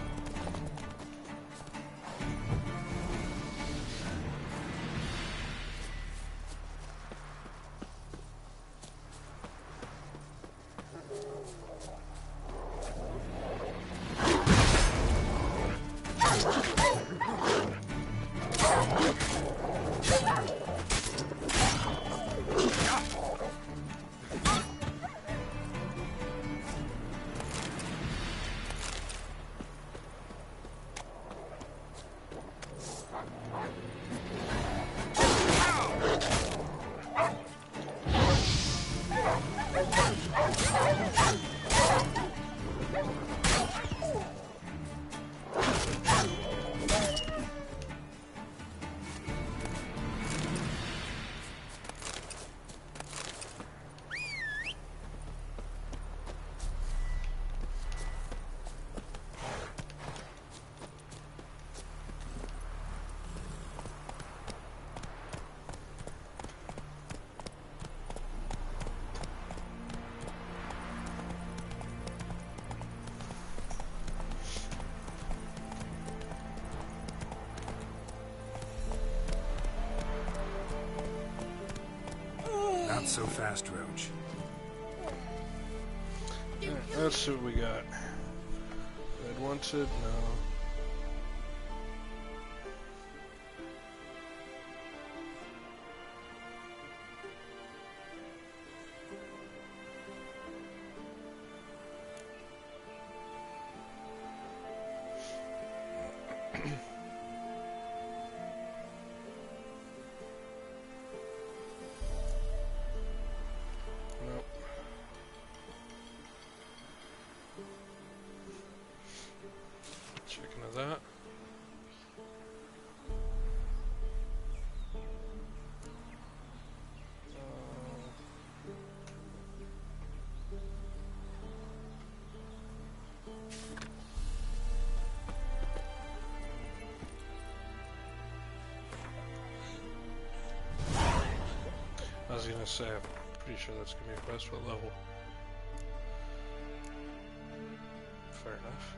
so fast, Roach. Alright, let's see what we got. Red wanted? No. Checking of that. I was gonna say, I'm pretty sure that's gonna be a quest. What level? Fair enough.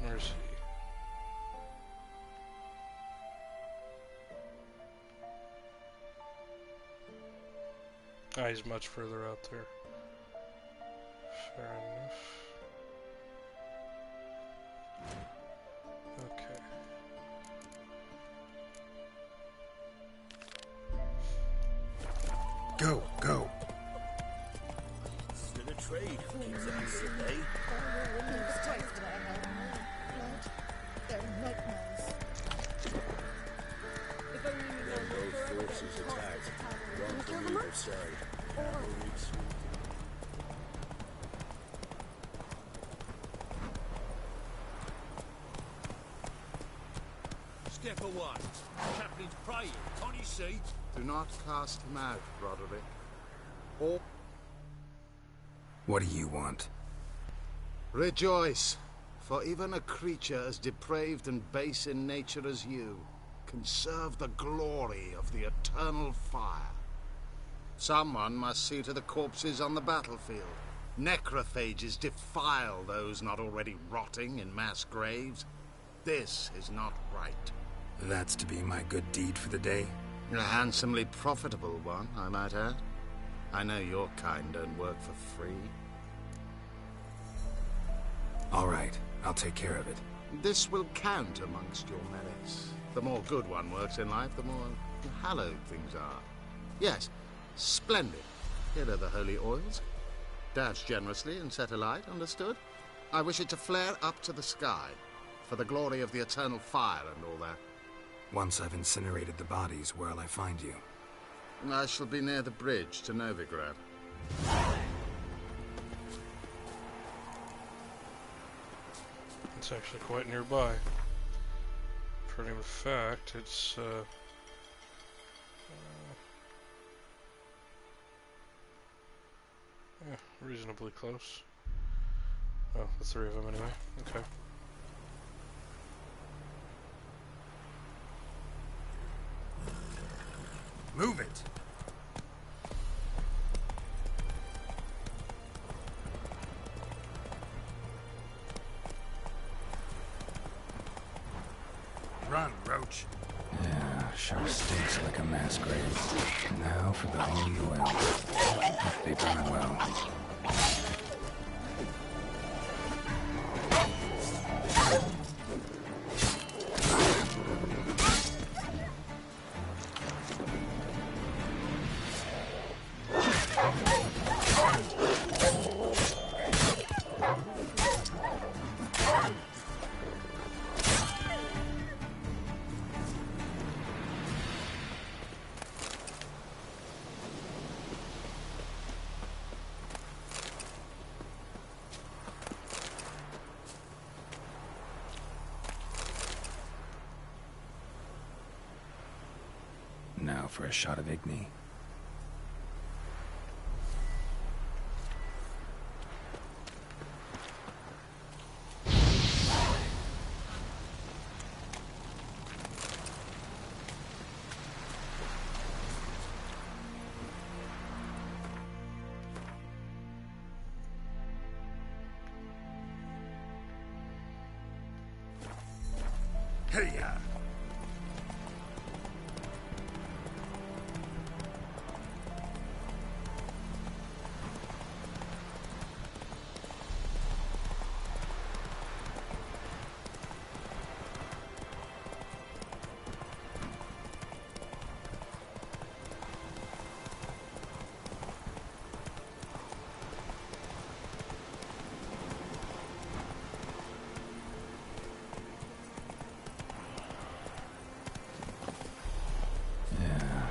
Mercy. Ah, he's much further out there. Fair enough. Okay. Go, go. Still a trade for King's Exit, eh? They're nightmares. If only we Their both forces attacked. One from either side. Only two. Step away. Chaplain's praying. Can't you see? Do not cast him out, Roderick. Or What do you want? rejoice, for even a creature as depraved and base in nature as you can serve the glory of the eternal fire. Someone must see to the corpses on the battlefield. Necrophages defile those not already rotting in mass graves. This is not right. That's to be my good deed for the day? A handsomely profitable one, I might add. I know your kind don't work for free. All right, I'll take care of it. This will count amongst your merits. The more good one works in life, the more hallowed things are. Yes, splendid. Here are the holy oils. Dash generously and set alight, understood? I wish it to flare up to the sky, for the glory of the eternal fire and all that. Once I've incinerated the bodies, where'll I find you? I shall be near the bridge to Novigrad. It's actually quite nearby. For any fact, it's yeah, reasonably close. Oh, the three of them anyway. Okay. Move it! Run, Roach. Yeah, sure stinks like a mass grave. Now for the holy oil. Hope they burn well. Now for a shot of Igni. Hey-ya!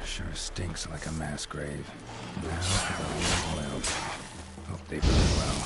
Sure stinks like a mass grave. Now for the whole oil. Hope they burn well.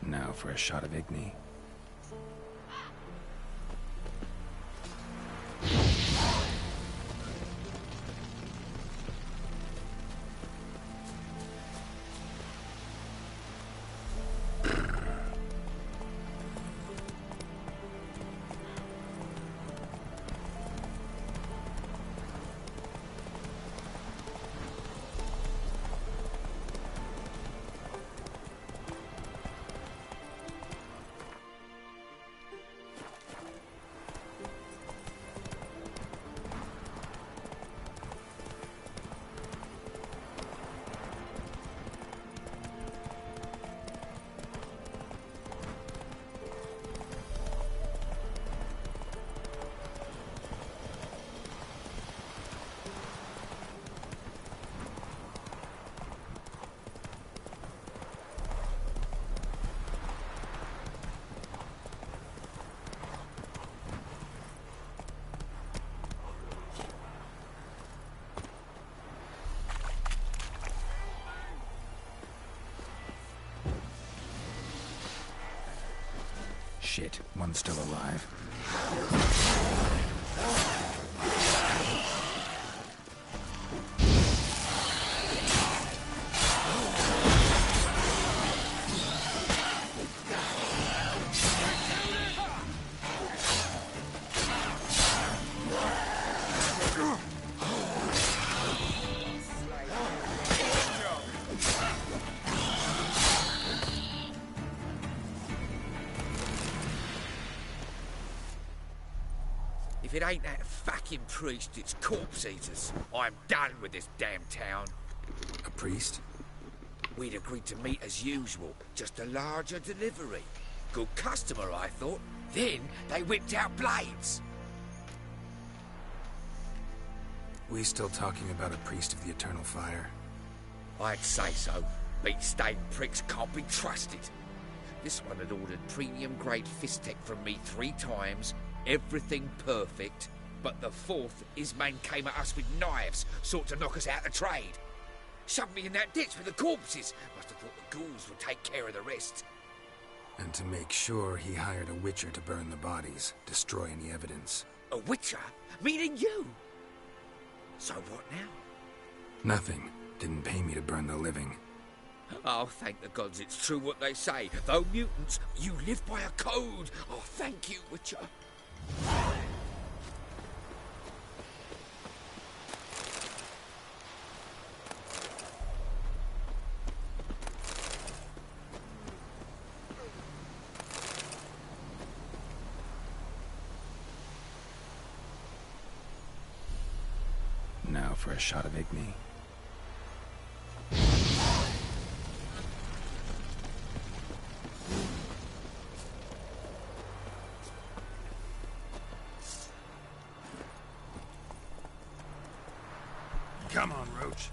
Now for a shot of Igni. Shit, one's still alive. If it ain't that fucking priest, it's corpse eaters. I'm done with this damn town. A priest? We'd agreed to meet as usual, just a larger delivery. Good customer, I thought. Then they whipped out blades. We still talking about a priest of the eternal fire? I'd say so. Beat-stained pricks can't be trusted. This one had ordered premium-grade fist tech from me 3 times, everything perfect, but the 4th, his men came at us with knives, sought to knock us out of trade. Shoved me in that ditch with the corpses. Must have thought the ghouls would take care of the rest. And to make sure, he hired a witcher to burn the bodies, destroy any evidence. A witcher? Meaning you? So what now? Nothing. Didn't pay me to burn the living. Oh, thank the gods it's true what they say. Though mutants, you live by a code. Oh, thank you, Witcher. Now for a shot of Igni. Come on, Roach.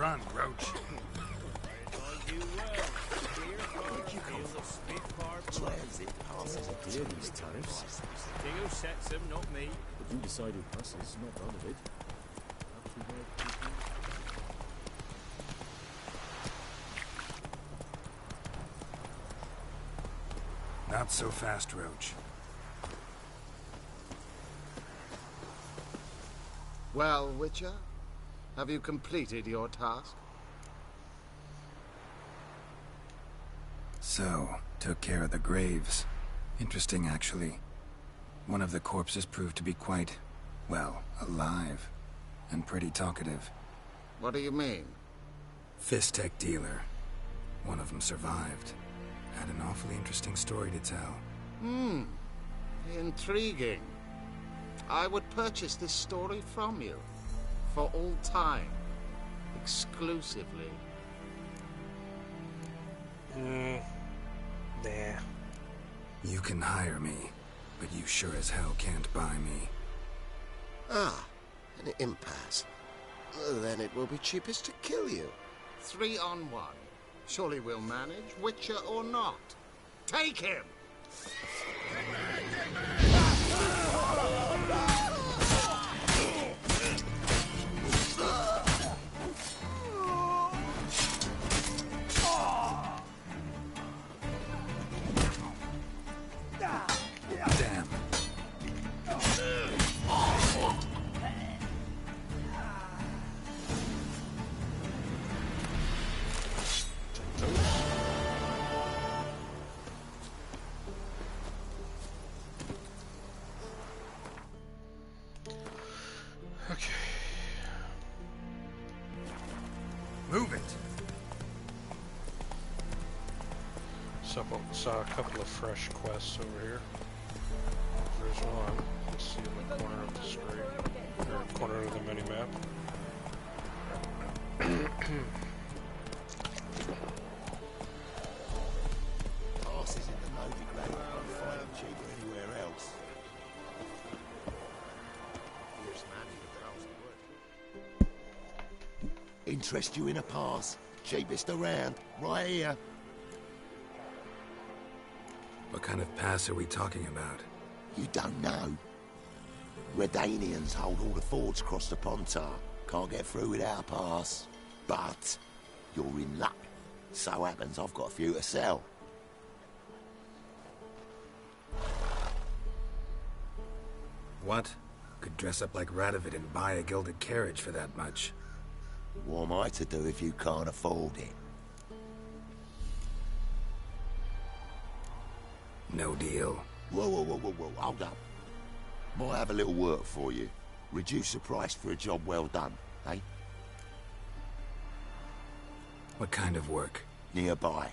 Run, Roach. Dear, these tariffs. King who sets them, not me. But you decide who passes, not out of it. Not so fast, Roach. Well, Witcher, have you completed your task? So, took care of the graves. Interesting, actually. One of the corpses proved to be quite, well, alive. And pretty talkative. What do you mean? Fist tech dealer. One of them survived. Had an awfully interesting story to tell. Intriguing. I would purchase this story from you. For all time. Exclusively. Nah. You can hire me, but you sure as hell can't buy me. Ah, an impasse. Then it will be cheapest to kill you. 3 on 1. Surely we'll manage, Witcher or not. Take him! Damn. Okay. Move it. Saw a couple of fresh quests over here. There's one. Let's see in the corner of the screen, or corner of the mini map. Arse isn't the novigrade. I'll find them cheaper anywhere else. Interest you in a pass? Cheapest around, right here. What kind of pass are we talking about? You don't know. Redanians hold all the fords across the Pontar. Can't get through without a pass. But you're in luck. So happens I've got a few to sell. What? Could dress up like Radovid and buy a gilded carriage for that much. What am I to do if you can't afford it? No deal. Whoa, hold up. Might have a little work for you. Reduce the price for a job well done, eh? What kind of work? Nearby.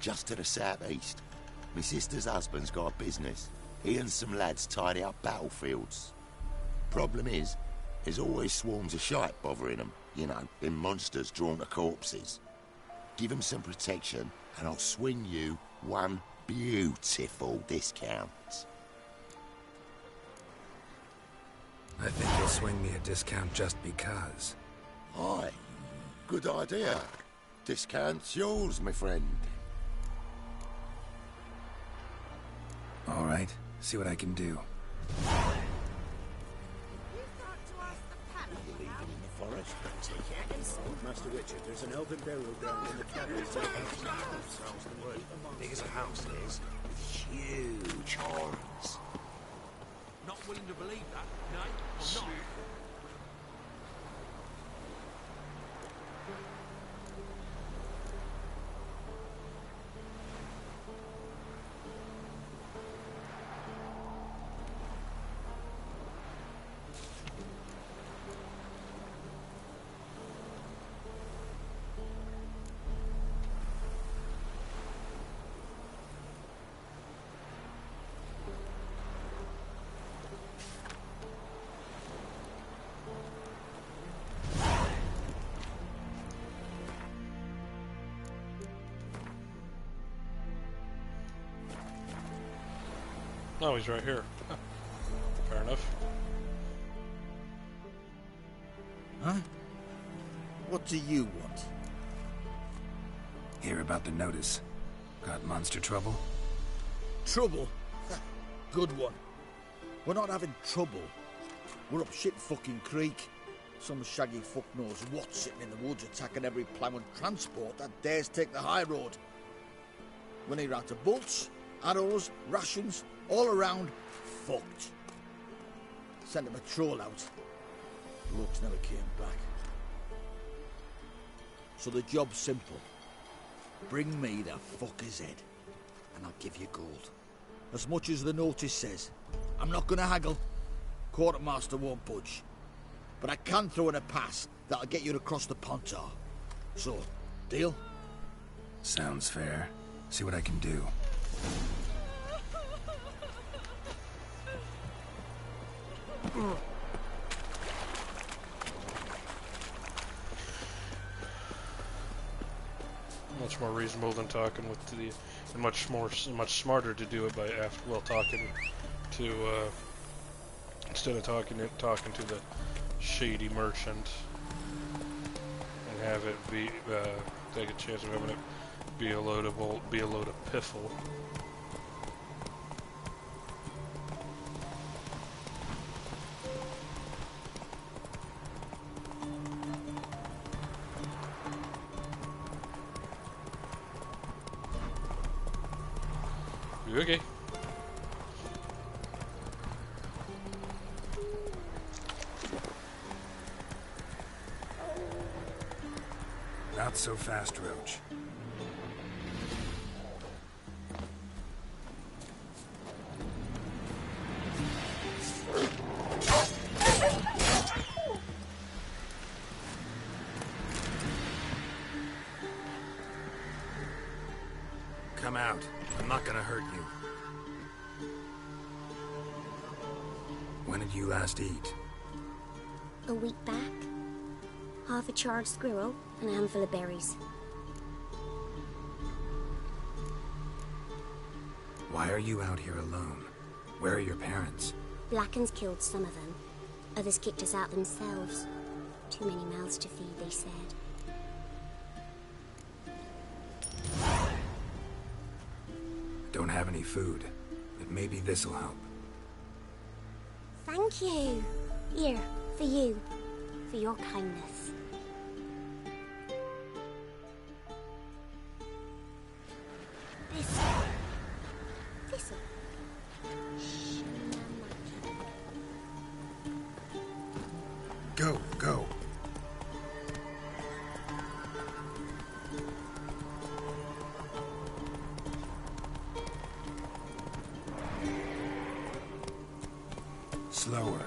Just to the southeast. My sister's husband's got a business. He and some lads tidy up battlefields. Problem is, there's always swarms of shite bothering them. You know, them monsters drawn to corpses. Give them some protection, and I'll swing you one beautiful discount. I think you'll swing me a discount just because. Aye. Good idea. Discount's yours, my friend. All right, see what I can do. Forest. Master Richard, there's an elven burial ground in the caverns of the house. Big as a house, it is. Huge horns. Not willing to believe that, no? I'm not. Oh, he's right here. Huh. Fair enough. Huh? What do you want? Hear about the notice. Got monster trouble? Trouble? Good one. We're not having trouble. We're up shit fucking creek. Some shaggy fuck knows what sitting in the woods attacking every plough and transport that dares take the high road. We're near out of bolts, arrows, rations, all around, fucked. Sent a patrol out. Blokes never came back. So the job's simple. Bring me the fucker's head, and I'll give you gold. As much as the notice says. I'm not gonna haggle. Quartermaster won't budge. But I can throw in a pass that'll get you to cross the Pontar. So, deal? Sounds fair. See what I can do. Much more reasonable than talking with the, and much smarter to do it by talking to instead of talking to the shady merchant and have it be take a chance of having it be a load of piffle. Okay. Not so fast, Roach. Come out. I'm not gonna hurt you. When did you last eat? A week back. Half a charred squirrel and a handful of berries. Why are you out here alone? Where are your parents? Blackens killed some of them. Others kicked us out themselves. Too many mouths to feed, they said. Don't have any food, but maybe this'll help. Thank you. Here, for you. For your kindness. Thistle. Go, go. Slower.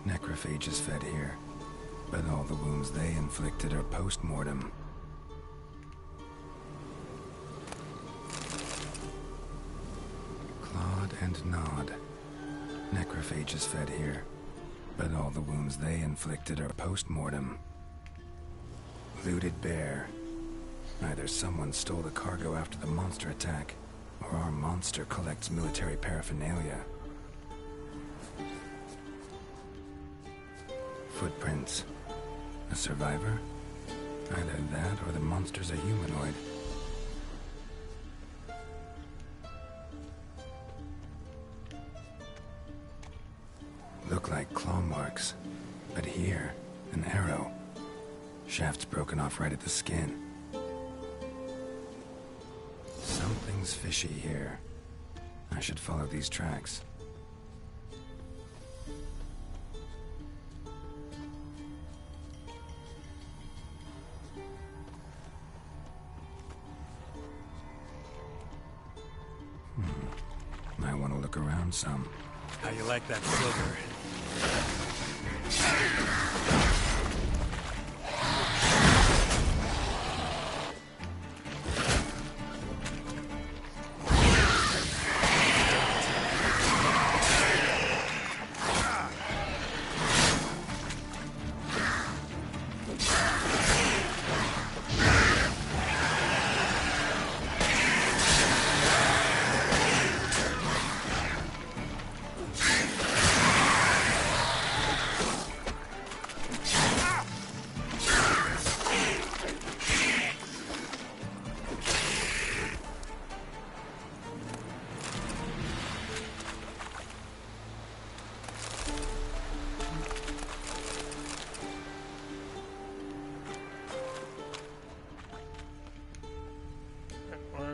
Necrophages fed here, but all the wounds they inflicted are post-mortem. Clawed and gnawed. Necrophages fed here, but all the wounds they inflicted are post-mortem. Looted bear. Either someone stole the cargo after the monster attack, or our monster collects military paraphernalia. Footprints. A survivor? Either that or the monster's a humanoid. Look like claw marks. But here, an arrow. Shaft's broken off right at the skin. Something's fishy here. I should follow these tracks. Might want to look around some. How you like that silver?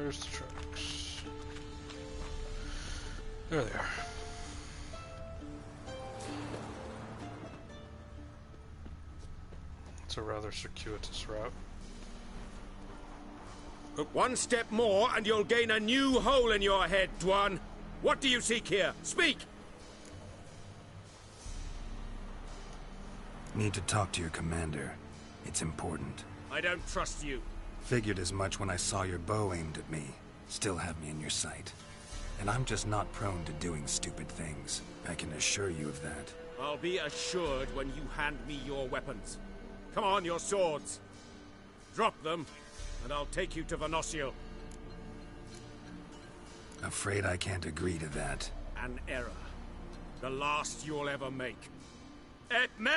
Where's the trucks? There they are. It's a rather circuitous route. One step more and you'll gain a new hole in your head, Dwan. What do you seek here? Speak! Need to talk to your commander. It's important. I don't trust you. Figured as much when I saw your bow aimed at me. Still have me in your sight. And I'm just not prone to doing stupid things. I can assure you of that. I'll be assured when you hand me your weapons. Come on, your swords. Drop them, and I'll take you to Venosio. Afraid I can't agree to that. An error. The last you'll ever make. Et me!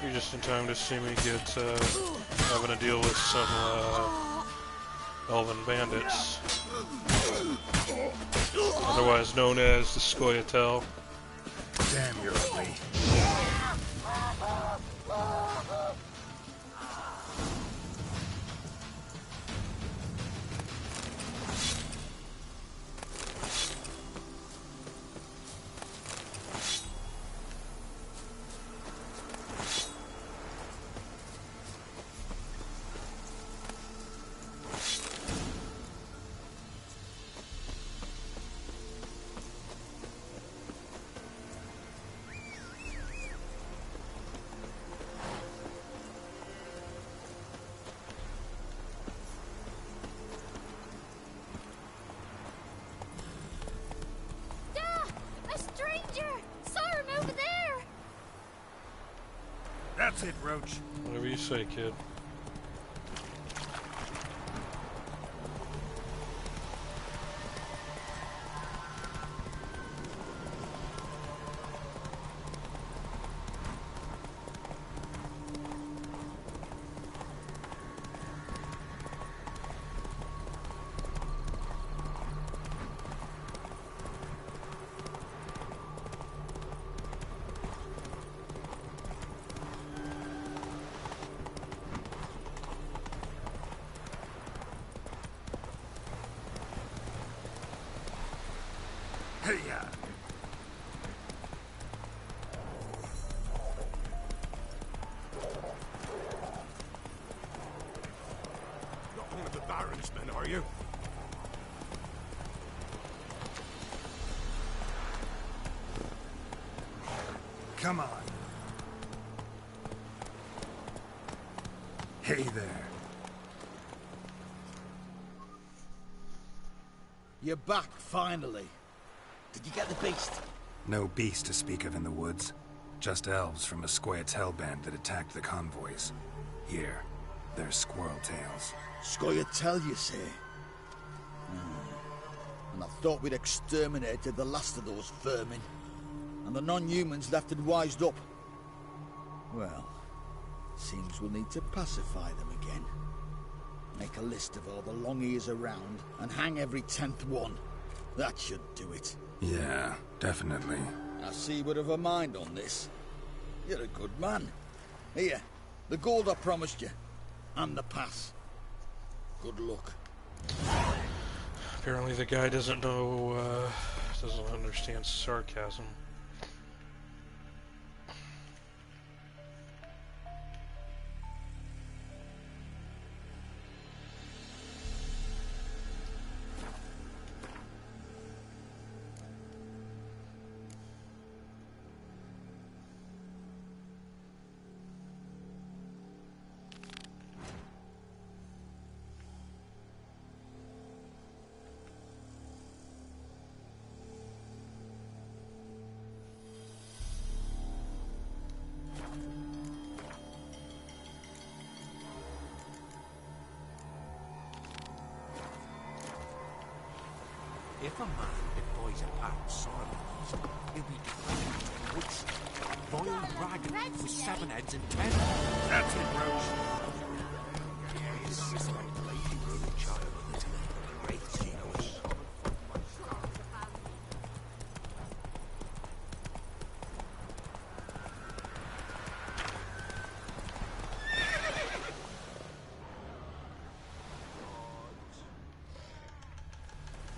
You're just in time to see me get having to deal with some elven bandits, otherwise known as the Scoia'tael. Damn, you're ugly. That's it, Roach. Whatever you say, kid. Hey-ya! Not one of the Baron's men, are you? Come on. Hey there. You're back, finally. Did you get the beast? No beast to speak of in the woods. Just elves from a Scoia'tael band that attacked the convoys. Here, they're squirrel tails. Scoia'tael, you say? And I thought we'd exterminated the last of those vermin. And the non-humans left and wised up. Well, seems we'll need to pacify them again. Make a list of all the long ears around and hang every 10th one. That should do it. Yeah, definitely. I see you would have a mind on this. You're a good man. Here, the gold I promised you. And the pass. Good luck. Apparently the guy doesn't know, doesn't understand sarcasm. If a man defies a path sorrow, he'll be dragged to the woods. Vile dragon with 7 heads and 10. That's it, Roach.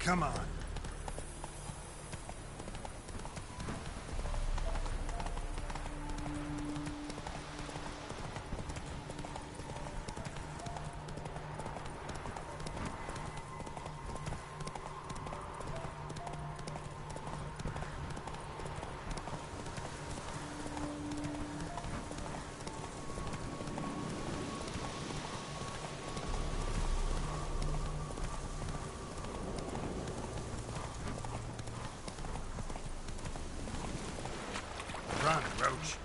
Come on. Run, Roach.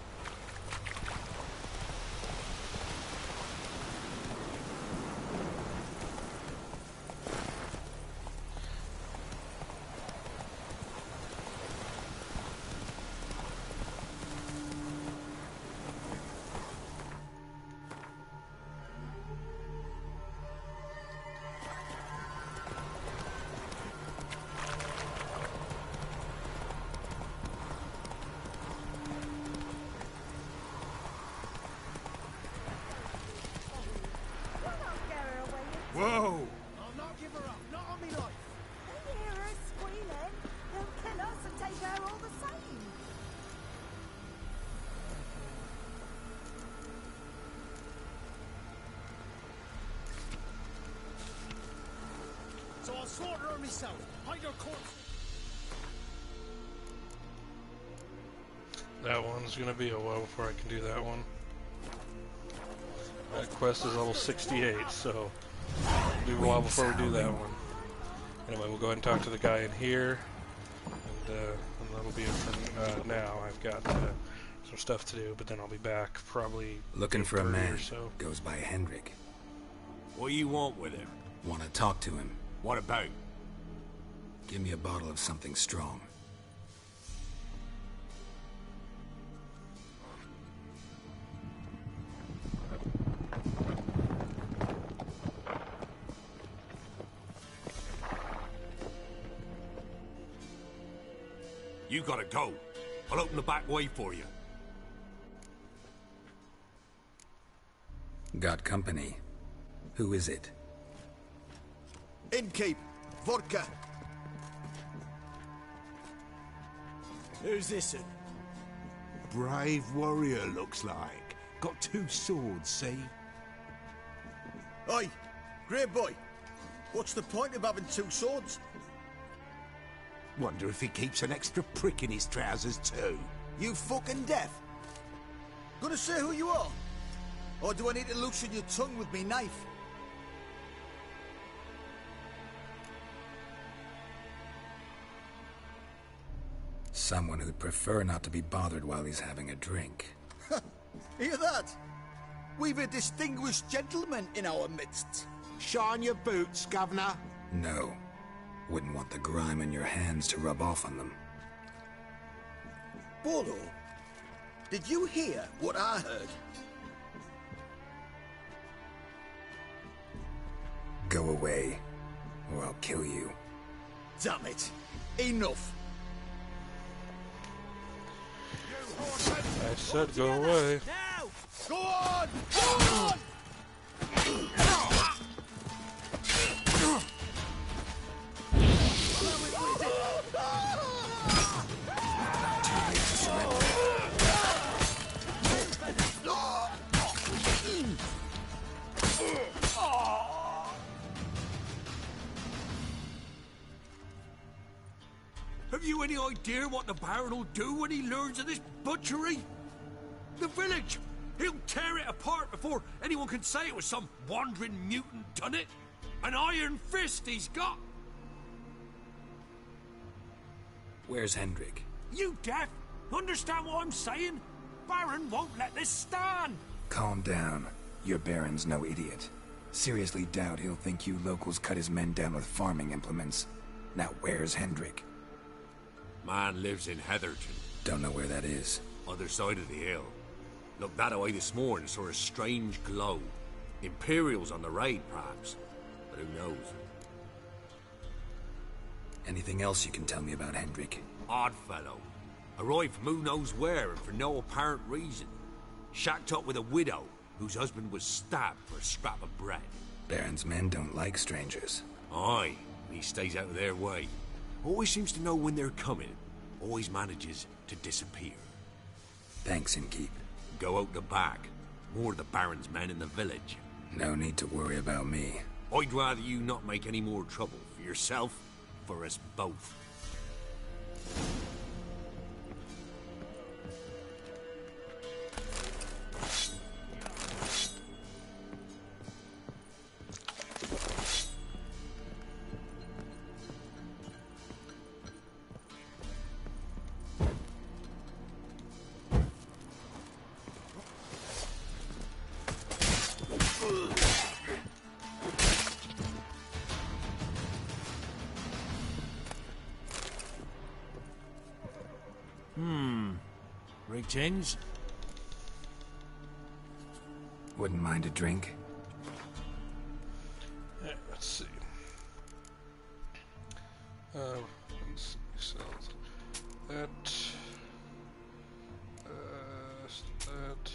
Whoa! I'll not give her up, not on me life. They hear her squealing. They'll kill us and take her all the same. So I'll slaughter her myself. Hide her corpse. That one's gonna be a while before I can do that one. That quest is level 68, so it'll be a while before we do that one. Anyway, we'll go ahead and talk to the guy in here, and that'll be it for now. I've got some stuff to do, but then I'll be back probably Looking for a 8:30 man. or so. Goes by Hendrik. What do you want with him? Want to talk to him. What about? Give me a bottle of something strong. You gotta go. I'll open the back way for you. Got company. Who is it? Innkeep. Vodka. Who's this? Brave warrior, looks like. Got 2 swords, see? Oi, Grey Boy. What's the point of having 2 swords? Wonder if he keeps an extra prick in his trousers too. You fucking deaf? Gonna say who you are? Or do I need to loosen your tongue with me knife? Someone who'd prefer not to be bothered while he's having a drink. Hear that? We've a distinguished gentleman in our midst. Shine your boots, Governor. No. Wouldn't want the grime in your hands to rub off on them. Bolo, did you hear what I heard? Go away, or I'll kill you. Damn it. Enough. I said go away. Now! Go on! Go on! Have you any idea what the Baron will do when he learns of this butchery? The village! He'll tear it apart before anyone can say it was some wandering mutant done it. An iron fist he's got! Where's Hendrik? You deaf? Understand what I'm saying? Baron won't let this stand! Calm down. Your Baron's no idiot. Seriously doubt he'll think you locals cut his men down with farming implements. Now where's Hendrik? Man lives in Heatherton. Don't know where that is. Other side of the hill. Looked that away this morning, saw a strange glow. Imperials on the raid, perhaps. But who knows? Anything else you can tell me about Hendrik? Odd fellow. Arrived from who knows where and for no apparent reason. Shacked up with a widow whose husband was stabbed for a scrap of bread. Baron's men don't like strangers. Aye, He stays out of their way. Always seems to know when they're coming. Always manages to disappear. Thanks, Innkeep. Go out the back. More of the Baron's men in the village. No need to worry about me. I'd rather you not make any more trouble for yourself, for us both. Rig change? Wouldn't mind a drink? Let's see. Let's sell that. That.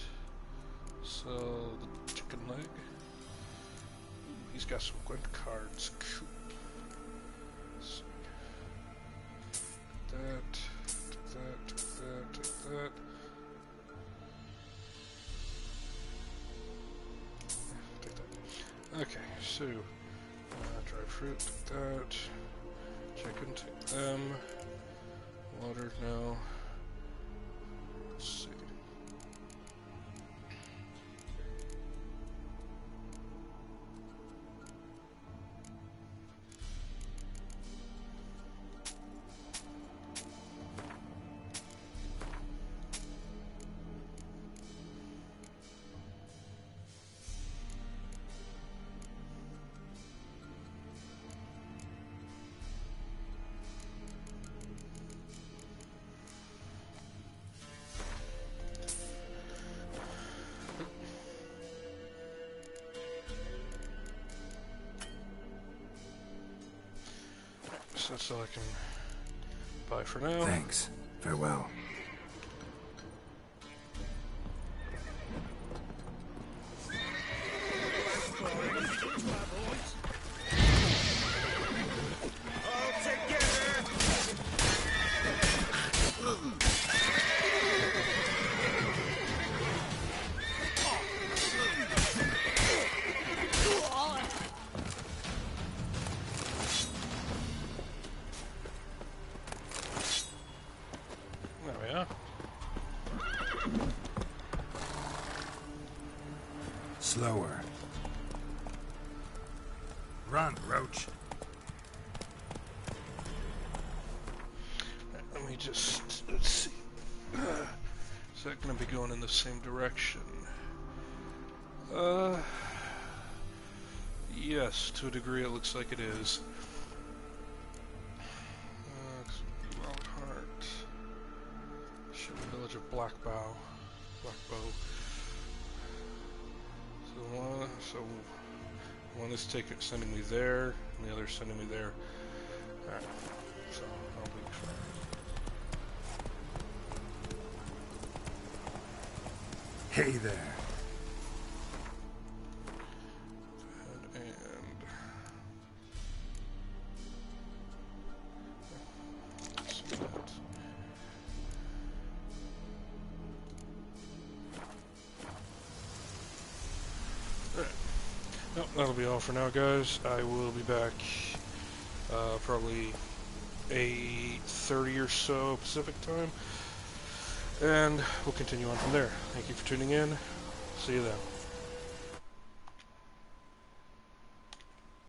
Sell the chicken leg. Ooh, he's got some good cards. Cool. Let's see. That. That. Take that. Okay, so dried fruit, take that. Chicken, take them. Water now. Let's see. So that's all I can buy for now. Thanks. Farewell. Slower. Run, Roach. Let me just, let's see. Is that going to be going in the same direction? Yes, to a degree it looks like it is. Heart. Show the village of Blackbow. So one is sending me there, and the other is sending me there. Alright, so I'll be fine. Hey there. That'll be all for now, guys. I will be back probably 8:30 or so Pacific time, and we'll continue on from there. Thank you for tuning in. See you then.